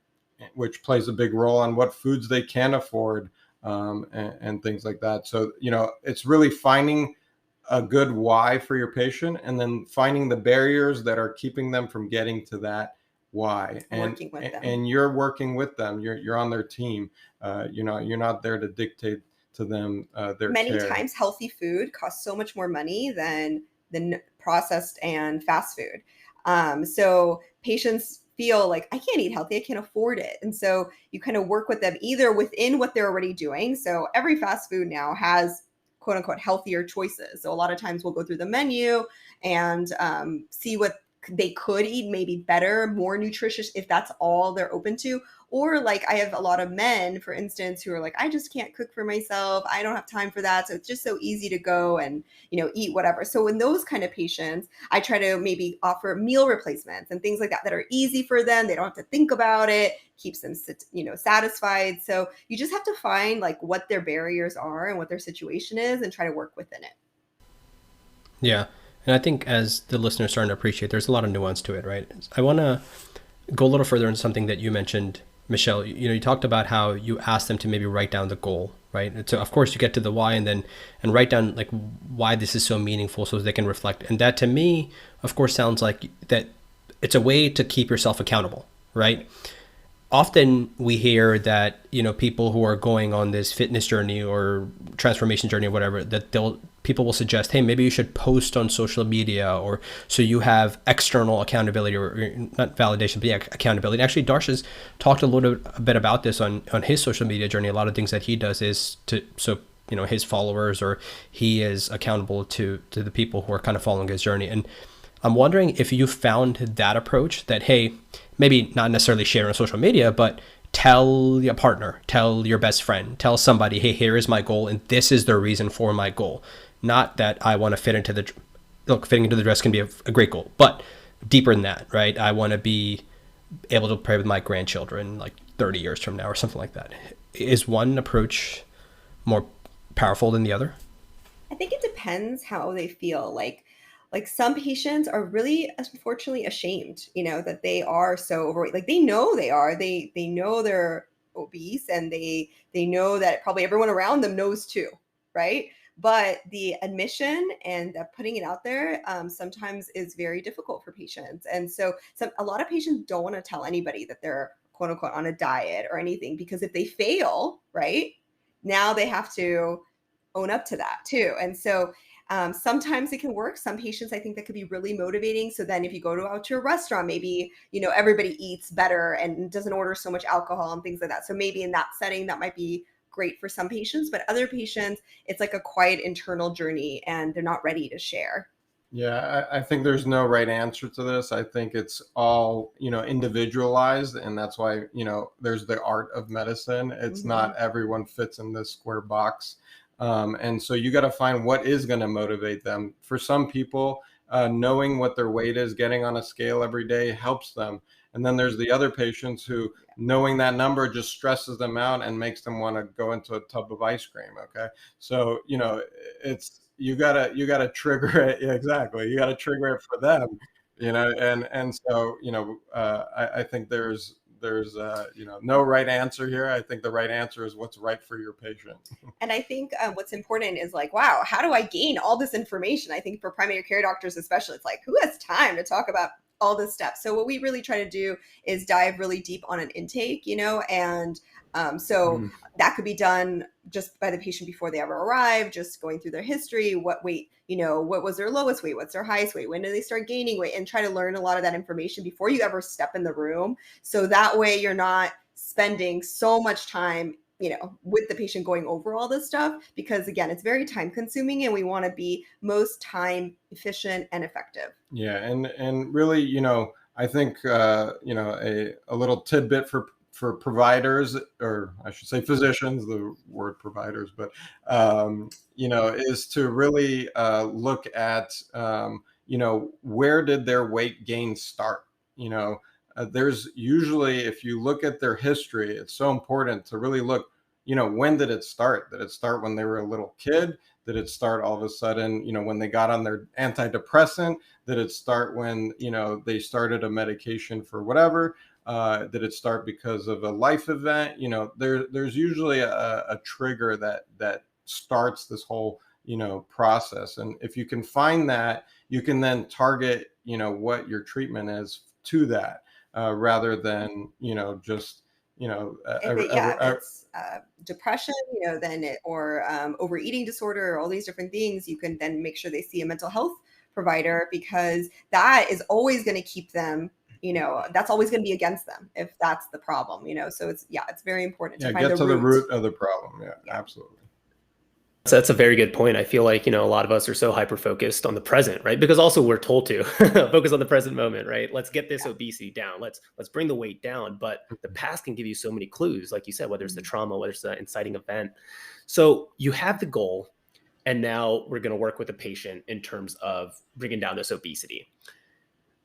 D: which plays a big role on what foods they can afford, and things like that. So, it's really finding a good why for your patient, and then finding the barriers that are keeping them from getting to that why, and you're working with them. You're on their team. You're not there to dictate to them their
C: many
D: care.
C: Times healthy food costs so much more money than processed and fast food. So patients feel like, I can't eat healthy, I can't afford it. And so you kind of work with them either within what they're already doing. So every fast food now has quote unquote healthier choices. So a lot of times we'll go through the menu and see what they could eat, maybe better, more nutritious, if that's all they're open to. Or like, I have a lot of men, for instance, who are like, I just can't cook for myself. I don't have time for that. So it's just so easy to go and, eat whatever. So in those kind of patients, I try to maybe offer meal replacements and things like that are easy for them. They don't have to think about it, keeps them, satisfied. So you just have to find like what their barriers are and what their situation is and try to work within it.
B: Yeah. And I think as the listeners starting to appreciate, there's a lot of nuance to it, right? I want to go a little further into something that you mentioned, Michelle. You talked about how you asked them to maybe write down the goal, right? And so of course you get to the why and write down like why this is so meaningful so they can reflect. And that to me, of course, sounds like that it's a way to keep yourself accountable, right? often we hear that, people who are going on this fitness journey or transformation journey or whatever, that people will suggest, hey, maybe you should post on social media, or so you have external accountability, or not validation, but yeah, accountability. Actually, Darsh has talked a bit about this on his social media journey. A lot of things that he does is his followers, or he is accountable to the people who are kind of following his journey. And I'm wondering if you found that approach, that, hey, maybe not necessarily share on social media, but tell your partner, tell your best friend, tell somebody, hey, here is my goal, and this is the reason for my goal. Not that I want to fitting into the dress can be a great goal, but deeper than that, right? I want to be able to play with my grandchildren like 30 years from now or something like that. Is one approach more powerful than the other?
C: I think it depends how they feel. Like some patients are really unfortunately ashamed, that they are so overweight. Like they know they are. They know they're obese, and they know that probably everyone around them knows too, right? But the admission and putting it out there sometimes is very difficult for patients. And so a lot of patients don't want to tell anybody that they're quote unquote on a diet or anything, because if they fail, right, now they have to own up to that too. And so sometimes it can work. Some patients, I think that could be really motivating. So then if you go out to a restaurant, maybe, everybody eats better and doesn't order so much alcohol and things like that. So maybe in that setting, that might be great for some patients, but other patients, it's like a quiet internal journey and they're not ready to share.
D: Yeah, I think there's no right answer to this. I think it's all, individualized. And that's why, there's the art of medicine. It's
C: Mhm.
D: not everyone fits in this square box. And so you got to find what is going to motivate them. For some people, knowing what their weight is, getting on a scale every day helps them. And then there's the other patients who knowing that number just stresses them out and makes them want to go into a tub of ice cream. Okay. So, it's, you gotta trigger it. Yeah, exactly. You gotta trigger it for them, and so, I think there's no right answer here. I think the right answer is what's right for your patient.
C: And I think what's important is like, wow, how do I gain all this information? I think for primary care doctors, especially, it's like, who has time to talk about all this stuff? So what we really try to do is dive really deep on an intake, and so
D: Mm.
C: that could be done just by the patient before they ever arrive, just going through their history, what weight, what was their lowest weight, what's their highest weight, when do they start gaining weight, and try to learn a lot of that information before you ever step in the room. So that way you're not spending so much time with the patient going over all this stuff, because again, it's very time consuming and we want to be most time efficient and effective.
D: Yeah, and really, I think a little tidbit for providers, or I should say physicians, the word providers, but is to really look at where did their weight gain start. There's usually, if you look at their history, it's so important to really look. When did it start? Did it start when they were a little kid? Did it start all of a sudden, when they got on their antidepressant? Did it start when, they started a medication for whatever? Did it start because of a life event? There's usually a trigger that starts this whole, process. And if you can find that, you can then target, what your treatment is to that, rather than, just,
C: If it's depression, then or overeating disorder, or all these different things, you can then make sure they see a mental health provider, because that is always going to keep them, that's always going to be against them if that's the problem, so it's very important to
D: yeah,
C: find
D: get
C: the
D: to the
C: root.
D: root of the problem. Yeah,
C: Yeah.
D: absolutely.
A: So that's a very good point. I feel like, a lot of us are so hyper focused on the present, right? Because also we're told to focus on the present moment, right? Let's get this obesity down. Let's bring the weight down. But the past can give you so many clues, like you said, whether it's the trauma, whether it's the inciting event. So you have the goal, and now we're going to work with the patient in terms of bringing down this obesity.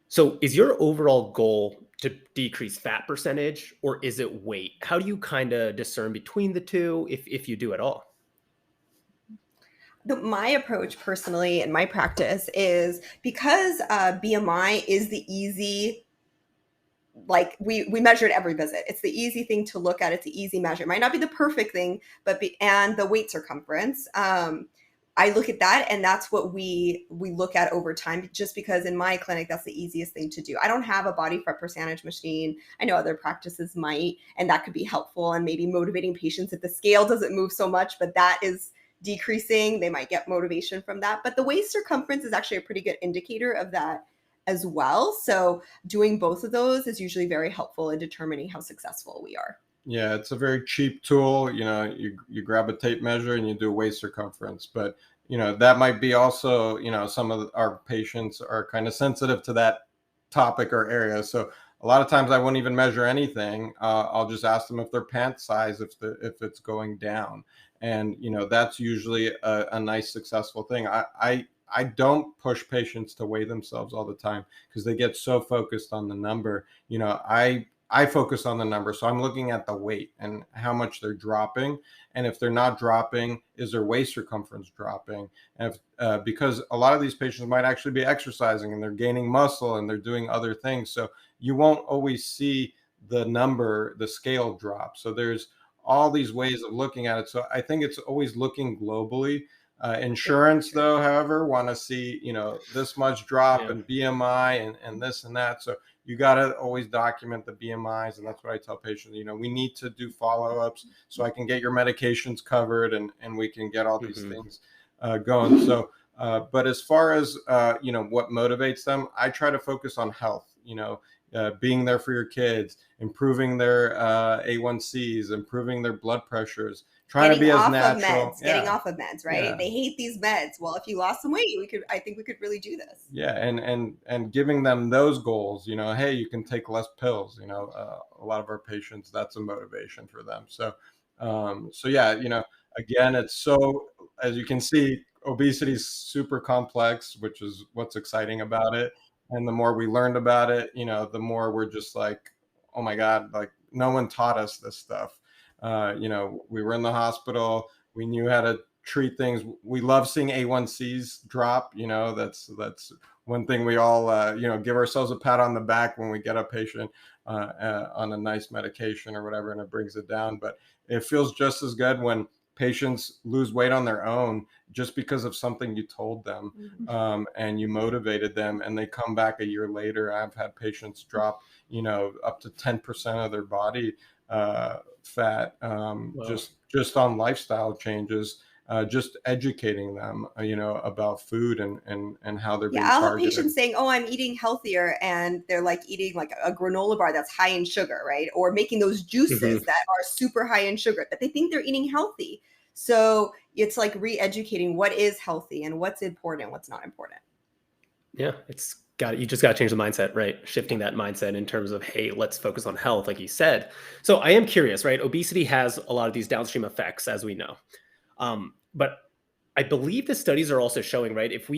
A: So is your overall goal to decrease fat percentage, or is it weight? How do you kind of discern between the two, if you do at all?
C: My approach personally in my practice is, because BMI is the easy, like we measure it every visit. It's the easy thing to look at. It's the easy measure. It might not be the perfect thing, and the weight circumference. I look at that, and that's what we look at over time, just because in my clinic, that's the easiest thing to do. I don't have a body fat percentage machine. I know other practices might, and that could be helpful and maybe motivating patients if the scale doesn't move so much, but that is decreasing. They might get motivation from that. But the waist circumference is actually a pretty good indicator of that as well. So doing both of those is usually very helpful in determining how successful we are.
D: Yeah, it's a very cheap tool. You grab a tape measure and you do waist circumference, but that might be also, some of our patients are kind of sensitive to that topic or area. So a lot of times I won't even measure anything. I'll just ask them if their pant size, if it's going down, and that's usually a nice successful thing. I don't push patients to weigh themselves all the time because they get so focused on the number. I focus on the number. So I'm looking at the weight and how much they're dropping. And if they're not dropping, is their waist circumference dropping? And because a lot of these patients might actually be exercising and they're gaining muscle and they're doing other things. So you won't always see the number, the scale drop. So there's all these ways of looking at it. So I think it's always looking globally. Insurance, though, however, want to see, this much drop in BMI and this and that. So you got to always document the BMIs. And that's what I tell patients, we need to do follow-ups so I can get your medications covered and we can get all these things going. So, but as far as, what motivates them, I try to focus on health, being there for your kids, improving their A1Cs, improving their blood pressures, trying to be as natural.
C: Getting off of meds, right? Yeah. They hate these meds. Well, if you lost some weight, I think we could really do this.
D: Yeah, and giving them those goals, hey, you can take less pills. A lot of our patients, that's a motivation for them. So, yeah, again, it's so, as you can see, obesity is super complex, which is what's exciting about it. And the more we learned about it, the more we're just like, oh my God, like no one taught us this stuff. We were in the hospital. We knew how to treat things. We love seeing A1Cs drop. That's one thing we all, give ourselves a pat on the back when we get a patient on a nice medication or whatever, and it brings it down. But it feels just as good when patients lose weight on their own just because of something you told them, and you motivated them, and they come back a year later. I've had patients drop, up to 10% of their body fat, just on lifestyle changes, just educating them, about food and how they're being
C: targeted. I'll have patients saying, "Oh, I'm eating healthier," and they're like eating like a granola bar that's high in sugar, right? Or making those juices that are super high in sugar, but they think they're eating healthy. So it's like re-educating what is healthy and what's important, what's not important.
A: Yeah, you just got to change the mindset, right? Shifting that mindset in terms of, hey, let's focus on health, like you said. So I am curious, right? Obesity has a lot of these downstream effects, as we know. But I believe the studies are also showing, right? If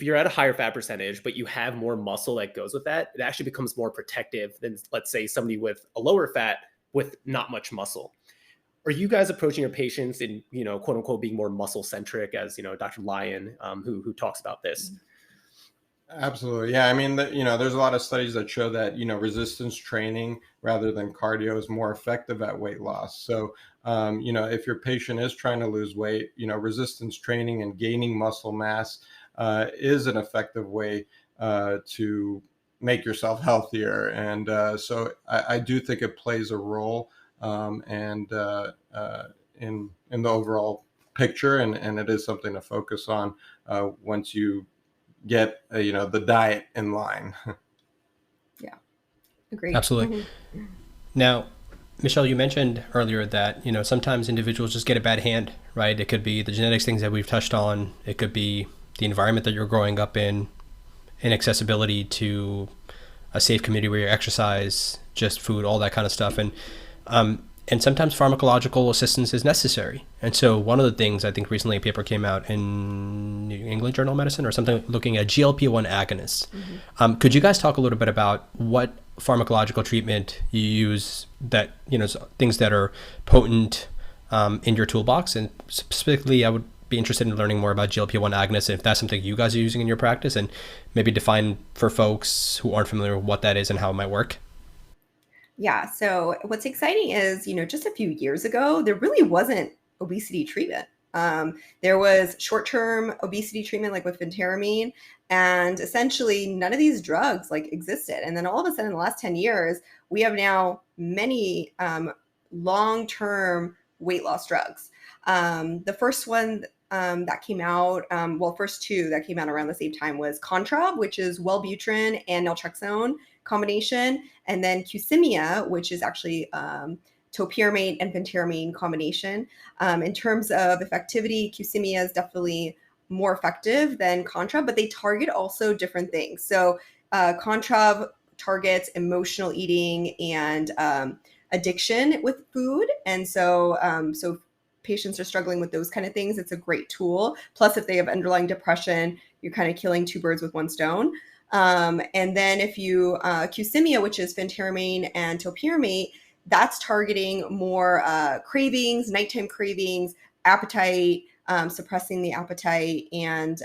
A: you're at a higher fat percentage, but you have more muscle that goes with that, it actually becomes more protective than, let's say, somebody with a lower fat with not much muscle. Are you guys approaching your patients in, quote unquote, being more muscle centric, as, Dr. Lyon, who talks about this?
D: Absolutely. Yeah. I mean, there's a lot of studies that show that, resistance training rather than cardio is more effective at weight loss. So, if your patient is trying to lose weight, resistance training and gaining muscle mass is an effective way to make yourself healthier. And so I do think it plays a role in the overall picture. And it is something to focus on once you get the diet in line.
C: Yeah, agreed.
B: Absolutely. Now, Michelle, you mentioned earlier that sometimes individuals just get a bad hand, right? It could be the genetics things that we've touched on. It could be the environment that you're growing up in, inaccessibility to a safe community where you exercise, just food, all that kind of stuff, and sometimes pharmacological assistance is necessary. And so one of the things, I think recently a paper came out in New England Journal of Medicine or something looking at GLP-1 agonists. Could you guys talk a little bit about what pharmacological treatment you use that, things that are potent in your toolbox? And specifically, I would be interested in learning more about GLP-1 agonists, and if that's something you guys are using in your practice, and maybe define for folks who aren't familiar with what that is and how it might work.
C: Yeah. So what's exciting is, just a few years ago, there really wasn't obesity treatment. There was short-term obesity treatment, like with phentermine, and essentially none of these drugs like existed. And then all of a sudden, in the last 10 years, we have now many long-term weight loss drugs. The first one that came out, first two that came out around the same time was Contrab, which is Wellbutrin and naltrexone combination, and then Qsymia, which is actually topiramate and phentermine combination. In terms of effectivity, Qsymia is definitely more effective than Contrab, but they target also different things. So Contrab targets emotional eating and addiction with food, and so so patients are struggling with those kind of things, it's a great tool. Plus, if they have underlying depression, you're kind of killing two birds with one stone. And then if you Qsymia, which is phentermine and topiramate, that's targeting more cravings, nighttime cravings, appetite, suppressing the appetite, and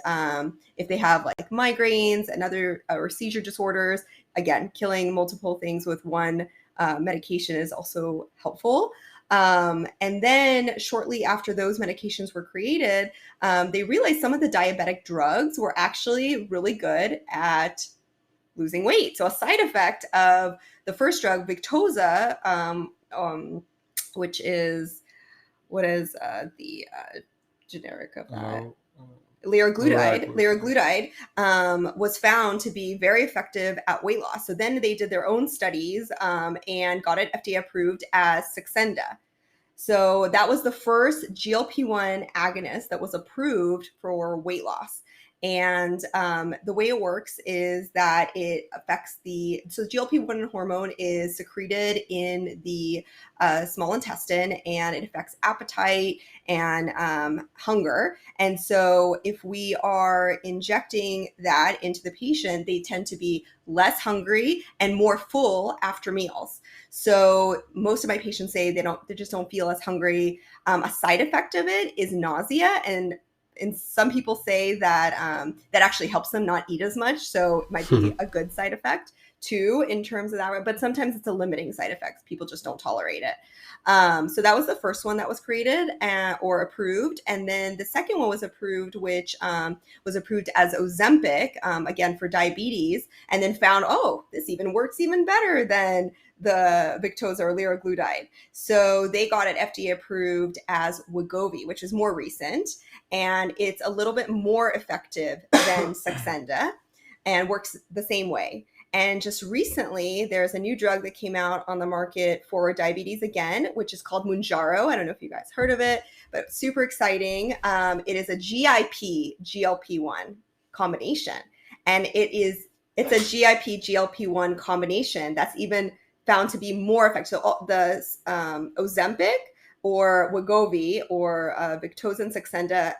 C: if they have like migraines and other or seizure disorders, again, killing multiple things with one medication is also helpful. And then shortly after those medications were created, they realized some of the diabetic drugs were actually really good at losing weight. So a side effect of the first drug, Victoza, which is, what is the generic of that? Liraglutide was found to be very effective at weight loss. So then they did their own studies and got it FDA approved as Saxenda. So that was the first GLP-1 agonist that was approved for weight loss. And the way it works is that it affects so GLP-1 hormone is secreted in the small intestine, and it affects appetite and hunger. And so if we are injecting that into the patient, they tend to be less hungry and more full after meals. So most of my patients say they just don't feel as hungry. A side effect of it is nausea, and some people say that that actually helps them not eat as much. So it might be a good side effect too in terms of that. But sometimes it's a limiting side effect. People just don't tolerate it. So that was the first one that was created or approved. And then the second one was approved, which was approved as Ozempic, again, for diabetes, and then found, oh, this even works even better than the Victoza or liraglutide. So they got it FDA approved as Wegovy, which is more recent, and it's a little bit more effective than Saxenda and works the same way. And just recently, there's a new drug that came out on the market for diabetes again, which is called Mounjaro. I don't know if you guys heard of it, but super exciting. It is a GIP GLP-1 combination, and it's a GIP GLP-1 combination that's even found to be more effective. So the Ozempic or Wegovy or Victoza and Saxenda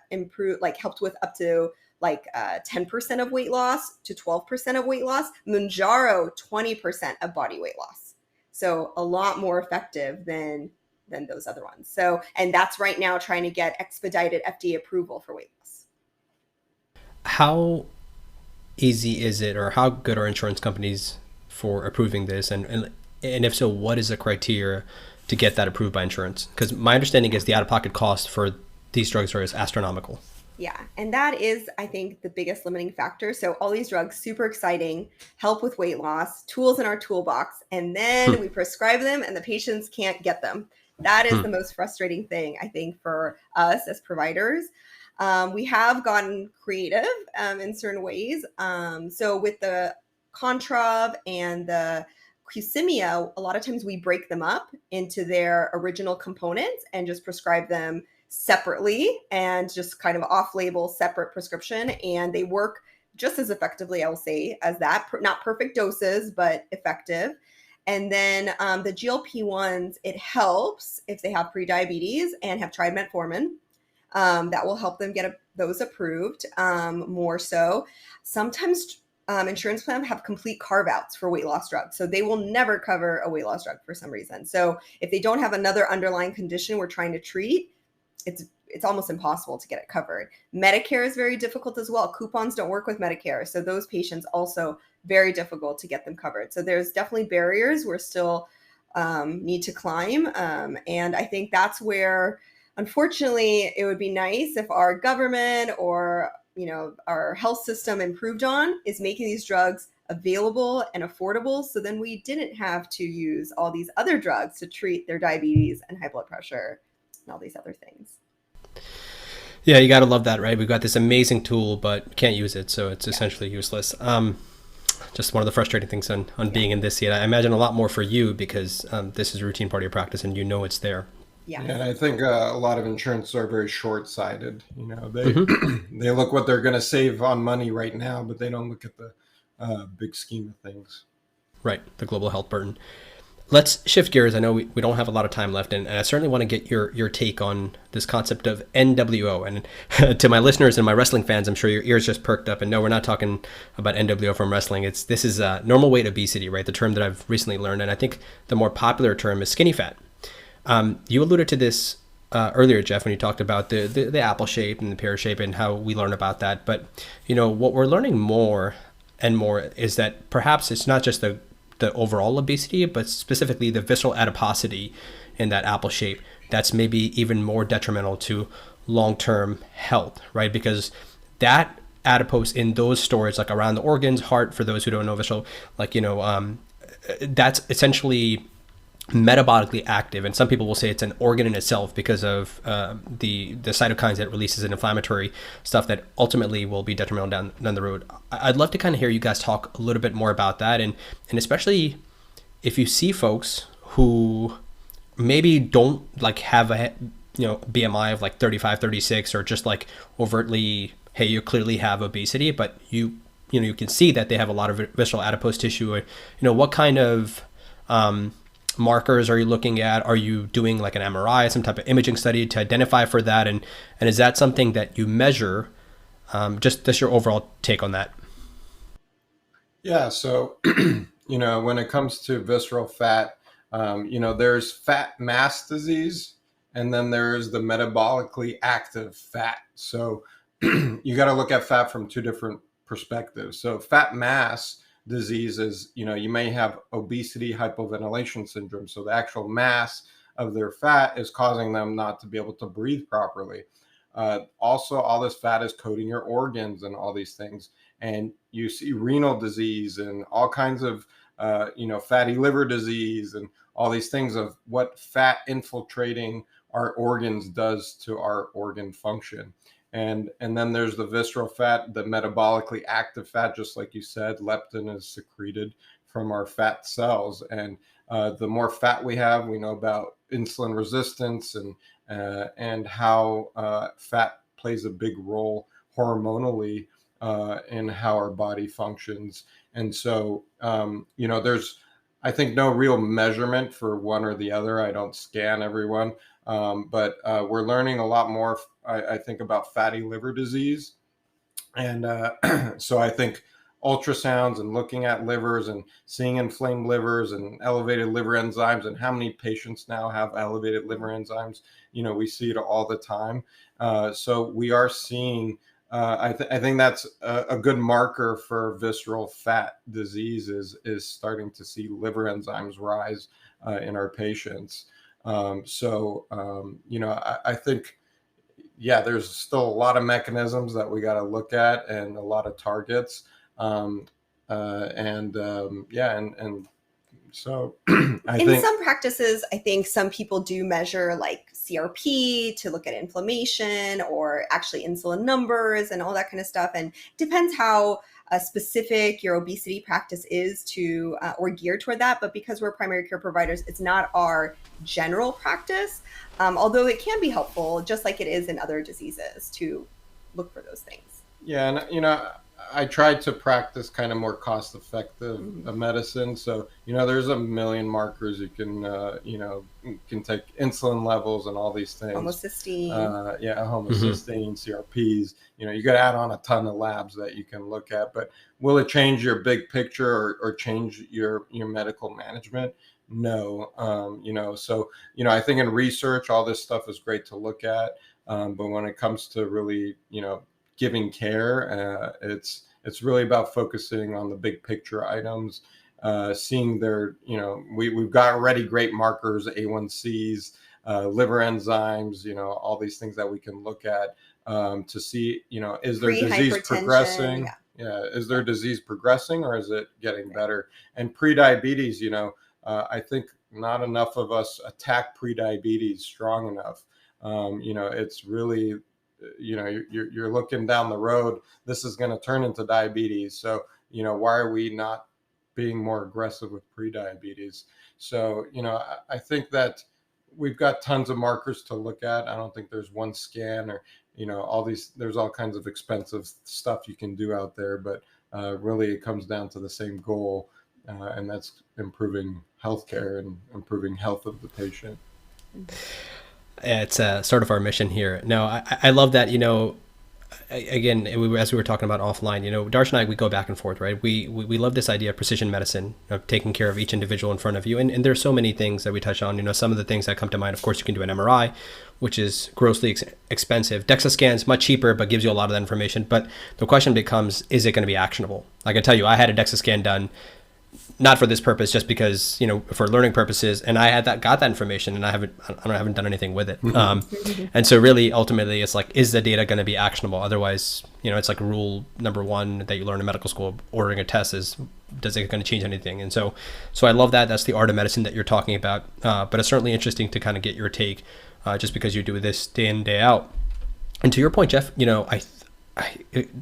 C: helped with up to 10% of weight loss to 12% of weight loss. Mounjaro, 20% of body weight loss. So a lot more effective than those other ones. So, and that's right now trying to get expedited FDA approval for weight loss.
B: How easy is it, or how good are insurance companies for approving this? And if so, what is the criteria to get that approved by insurance? Because my understanding is the out-of-pocket cost for these drugs are astronomical.
C: Yeah, and that is, I think, the biggest limiting factor. So all these drugs, super exciting, help with weight loss, tools in our toolbox, and then we prescribe them and the patients can't get them. That is the most frustrating thing, I think, for us as providers. We have gotten creative in certain ways. So with the Contrav and the Qsymia, a lot of times we break them up into their original components and just prescribe them separately and just kind of off-label separate prescription, and they work just as effectively, I will say, as that. Not perfect doses, but effective. And then the GLP-1s, it helps if they have prediabetes and have tried metformin. That will help them get those approved more so. Sometimes insurance plans have complete carve-outs for weight loss drugs. So they will never cover a weight loss drug for some reason. So if they don't have another underlying condition we're trying to treat, it's almost impossible to get it covered. Medicare is very difficult as well. Coupons don't work with Medicare. So those patients also very difficult to get them covered. So there's definitely barriers we're still need to climb. And I think that's where unfortunately, it would be nice if our government or our health system improved on is making these drugs available and affordable, so then we didn't have to use all these other drugs to treat their diabetes and high blood pressure and all these other things.
B: Yeah, you got to love that, right? We've got this amazing tool, but can't use it, so it's essentially useless. Just one of the frustrating things on being in this seat. I imagine a lot more for you because this is a routine part of your practice and it's there.
C: Yeah.
D: And I think a lot of insurance are very short-sighted. They they look what they're going to save on money right now, but they don't look at the big scheme of things.
B: Right, the global health burden. Let's shift gears. I know we don't have a lot of time left, and I certainly want to get your take on this concept of NWO. And to my listeners and my wrestling fans, I'm sure your ears just perked up. And no, we're not talking about NWO from wrestling. This is normal weight obesity, right? The term that I've recently learned, and I think the more popular term is skinny fat. You alluded to this earlier, Jeff, when you talked about the apple shape and the pear shape and how we learn about that. But what we're learning more and more is that perhaps it's not just the overall obesity, but specifically the visceral adiposity in that apple shape that's maybe even more detrimental to long-term health, right? Because that adipose in those stores, like around the organs, heart, for those who don't know visceral, that's essentially metabolically active, and some people will say it's an organ in itself because of the cytokines that it releases and inflammatory stuff that ultimately will be detrimental down the road. I'd love to kind of hear you guys talk a little bit more about that, and especially if you see folks who maybe don't have a BMI of 35, 36, or just overtly, hey, you clearly have obesity, but you can see that they have a lot of visceral adipose tissue. What kind of markers are you looking at? Are you doing an MRI, some type of imaging study to identify for that? And is that something that you measure? Just your overall take on that.
D: Yeah. So, when it comes to visceral fat, there's fat mass disease, and then there's the metabolically active fat. So you got to look at fat from two different perspectives. So fat mass disease is, you may have obesity hypoventilation syndrome. So the actual mass of their fat is causing them not to be able to breathe properly. Also, all this fat is coating your organs and all these things. And you see renal disease and all kinds of, fatty liver disease and all these things of what fat infiltrating our organs does to our organ function. And then there's the visceral fat, the metabolically active fat, just like you said. Leptin is secreted from our fat cells. And the more fat we have, we know about insulin resistance and how fat plays a big role hormonally in how our body functions. And so, there's, I think, no real measurement for one or the other. I don't scan everyone. But we're learning a lot more, I think, about fatty liver disease. And so I think ultrasounds and looking at livers and seeing inflamed livers and elevated liver enzymes, and how many patients now have elevated liver enzymes, we see it all the time. So we are seeing, I think that's a good marker for visceral fat disease is starting to see liver enzymes rise in our patients. I think, there's still a lot of mechanisms that we got to look at and a lot of targets. So I think
C: some practices, I think some people do measure CRP to look at inflammation, or actually insulin numbers and all that kind of stuff. And it depends how specific your obesity practice is to or geared toward that. But because we're primary care providers, it's not our general practice, although it can be helpful, just like it is in other diseases, to look for those things.
D: Yeah, and I tried to practice kind of more cost-effective medicine. So there's a million markers you can you can take insulin levels and all these things.
C: Homocysteine.
D: Homocysteine, CRPs. You got to add on a ton of labs that you can look at. But will it change your big picture or change your medical management? No. So I think in research, all this stuff is great to look at. But when it comes to really giving care, it's really about focusing on the big picture items, seeing their, we've got already great markers, A1Cs, liver enzymes, all these things that we can look at to see, is their disease progressing? Yeah, is their disease progressing, or is it getting better? And prediabetes, I think not enough of us attack prediabetes strong enough. It's really, you're looking down the road, this is going to turn into diabetes. So, why are we not being more aggressive with prediabetes? So, I think that we've got tons of markers to look at. I don't think there's one scan or, there's all kinds of expensive stuff you can do out there, but really it comes down to the same goal, and that's improving healthcare and improving health of the patient.
B: It's sort of our mission here. No, I love that, again, as we were talking about offline, Darsh and I, we go back and forth, right? We love this idea of precision medicine, of taking care of each individual in front of you. And there's so many things that we touch on. Some of the things that come to mind, of course, you can do an MRI, which is grossly expensive. DEXA scans, much cheaper, but gives you a lot of that information. But the question becomes, is it going to be actionable? I can tell you, I had a DEXA scan done, not for this purpose, just because, for learning purposes, and I got that information, and I haven't done anything with it. And so really, ultimately, it's like, is the data going to be actionable? Otherwise, it's like rule number one that you learn in medical school, ordering a test is, does it going to change anything? And so I love that. That's the art of medicine that you're talking about. But it's certainly interesting to kind of get your take, just because you do this day in, day out. And to your point, Jeff, I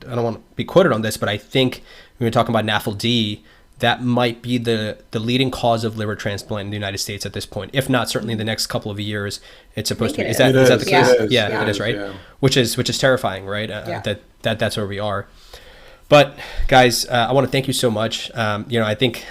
B: don't want to be quoted on this, but I think when we're talking about NAFLD, that might be the leading cause of liver transplant in the United States at this point. If not, certainly in the next couple of years, it's supposed to be. Is that the case? Yeah, it is, right? Yeah. Which is terrifying, right? That's where we are. But guys, I want to thank you so much. I think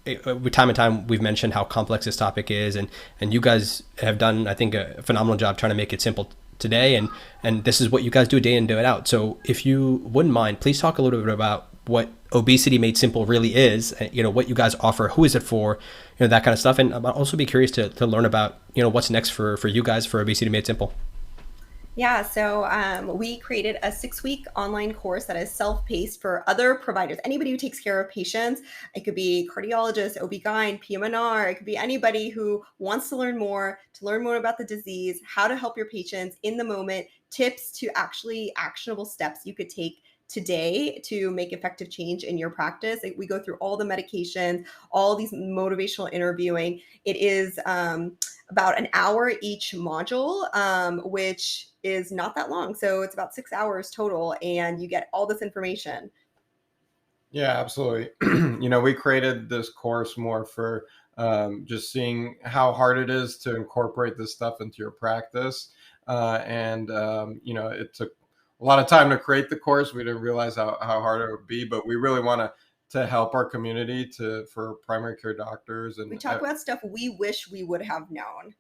B: time and time we've mentioned how complex this topic is, and you guys have done, I think, a phenomenal job trying to make it simple today. And this is what you guys do day in, day out. So if you wouldn't mind, please talk a little bit about what Obesity Made Simple really is, what you guys offer, who is it for, that kind of stuff. And I'd also be curious to learn about, what's next for you guys for Obesity Made Simple.
C: Yeah, so we created a 6-week online course that is self-paced for other providers. Anybody who takes care of patients, it could be cardiologist, OB-GYN, PM&R, it could be anybody who wants to learn more about the disease, how to help your patients in the moment, tips to actually actionable steps you could take today to make effective change in your practice. We go through all the medications, all these motivational interviewing. It is about an hour each module, which is not that long. So it's about 6 hours total, and you get all this information.
D: Yeah, absolutely. We created this course more for just seeing how hard it is to incorporate this stuff into your practice. It took a lot of time to create the course. We didn't realize how hard it would be, but we really want to help our community for primary care doctors. And
C: we talk about stuff we wish we would have known.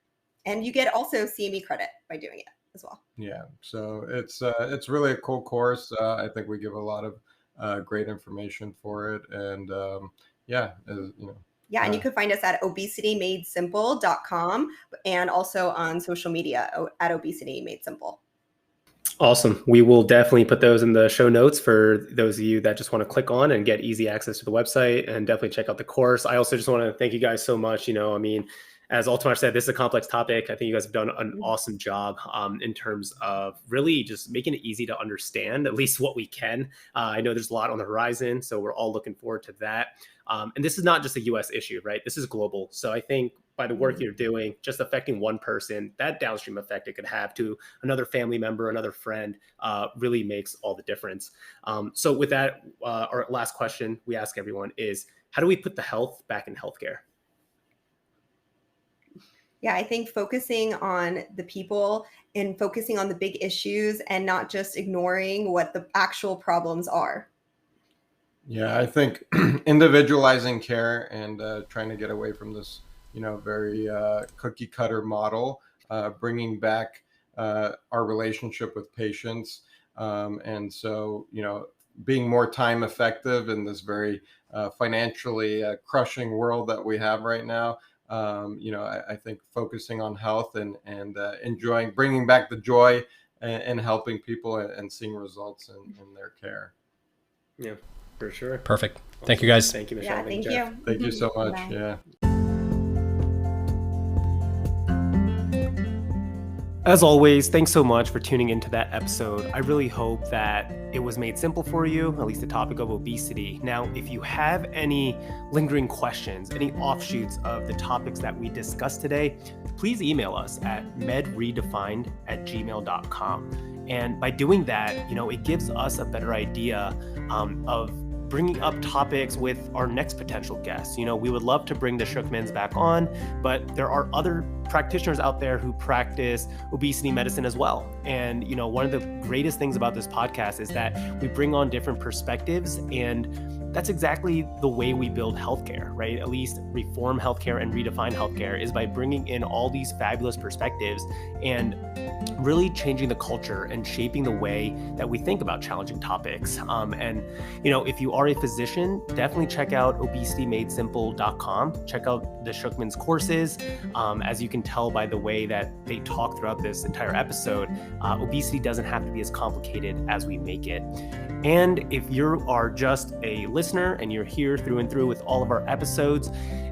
C: And you get also CME credit by doing it as well.
D: Yeah. So it's really a cool course. I think we give a lot of great information for it. And
C: Yeah, and you can find us at obesitymadesimple.com and also on social media at Obesity Made Simple.
A: Awesome. We will definitely put those in the show notes for those of you that just want to click on and get easy access to the website, and definitely check out the course. I also just want to thank you guys so much. As Altamar said, this is a complex topic. I think you guys have done an awesome job in terms of really just making it easy to understand, at least what we can. I know there's a lot on the horizon, so we're all looking forward to that. And this is not just a US issue, right? This is global. So I think by the work you're doing, just affecting one person, that downstream effect it could have to another family member, another friend, really makes all the difference. So with that, our last question we ask everyone is, how do we put the health back in healthcare?
C: Yeah, I think focusing on the people and focusing on the big issues and not just ignoring what the actual problems are.
D: Yeah, I think individualizing care and trying to get away from this, very cookie cutter model, bringing back our relationship with patients. And so, being more time effective in this very financially crushing world that we have right now. I think focusing on health and enjoying, bringing back the joy and helping people and seeing results in their care.
A: Yeah, for sure.
B: Perfect. Awesome. Thank you, guys.
A: Thank you, Michelle.
C: Yeah, thank you.
D: Thank you so much.
C: Bye.
D: Yeah.
A: As always, thanks so much for tuning into that episode. I really hope that it was made simple for you, at least the topic of obesity. Now, if you have any lingering questions, any offshoots of the topics that we discussed today, please email us at medredefined@gmail.com. And by doing that, it gives us a better idea of bringing up topics with our next potential guests. We would love to bring the Shukhmans back on, but there are other practitioners out there who practice obesity medicine as well. And, one of the greatest things about this podcast is that we bring on different perspectives, and that's exactly the way we build healthcare, right? At least reform healthcare and redefine healthcare is by bringing in all these fabulous perspectives and really changing the culture and shaping the way that we think about challenging topics. If you are a physician, definitely check out obesitymadesimple.com. Check out the Shukhmans courses. As you can tell by the way that they talk throughout this entire episode, obesity doesn't have to be as complicated as we make it. And if you are just a listener and you're here through and through with all of our episodes,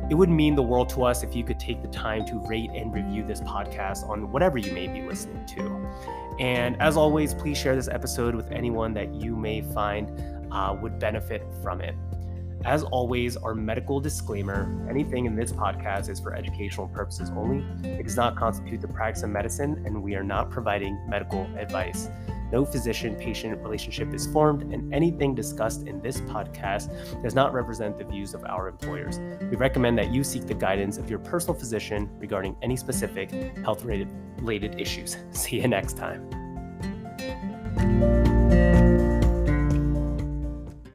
A: it would mean the world to us if you could take the time to rate and review this podcast on whatever you may be listening to. And as always, please share this episode with anyone that you may find would benefit from it. As always, our medical disclaimer: anything in this podcast is for educational purposes only. It does not constitute the practice of medicine, and we are not providing medical advice. No physician-patient relationship is formed, and anything discussed in this podcast does not represent the views of our employers. We recommend that you seek the guidance of your personal physician regarding any specific health-related issues. See you next time.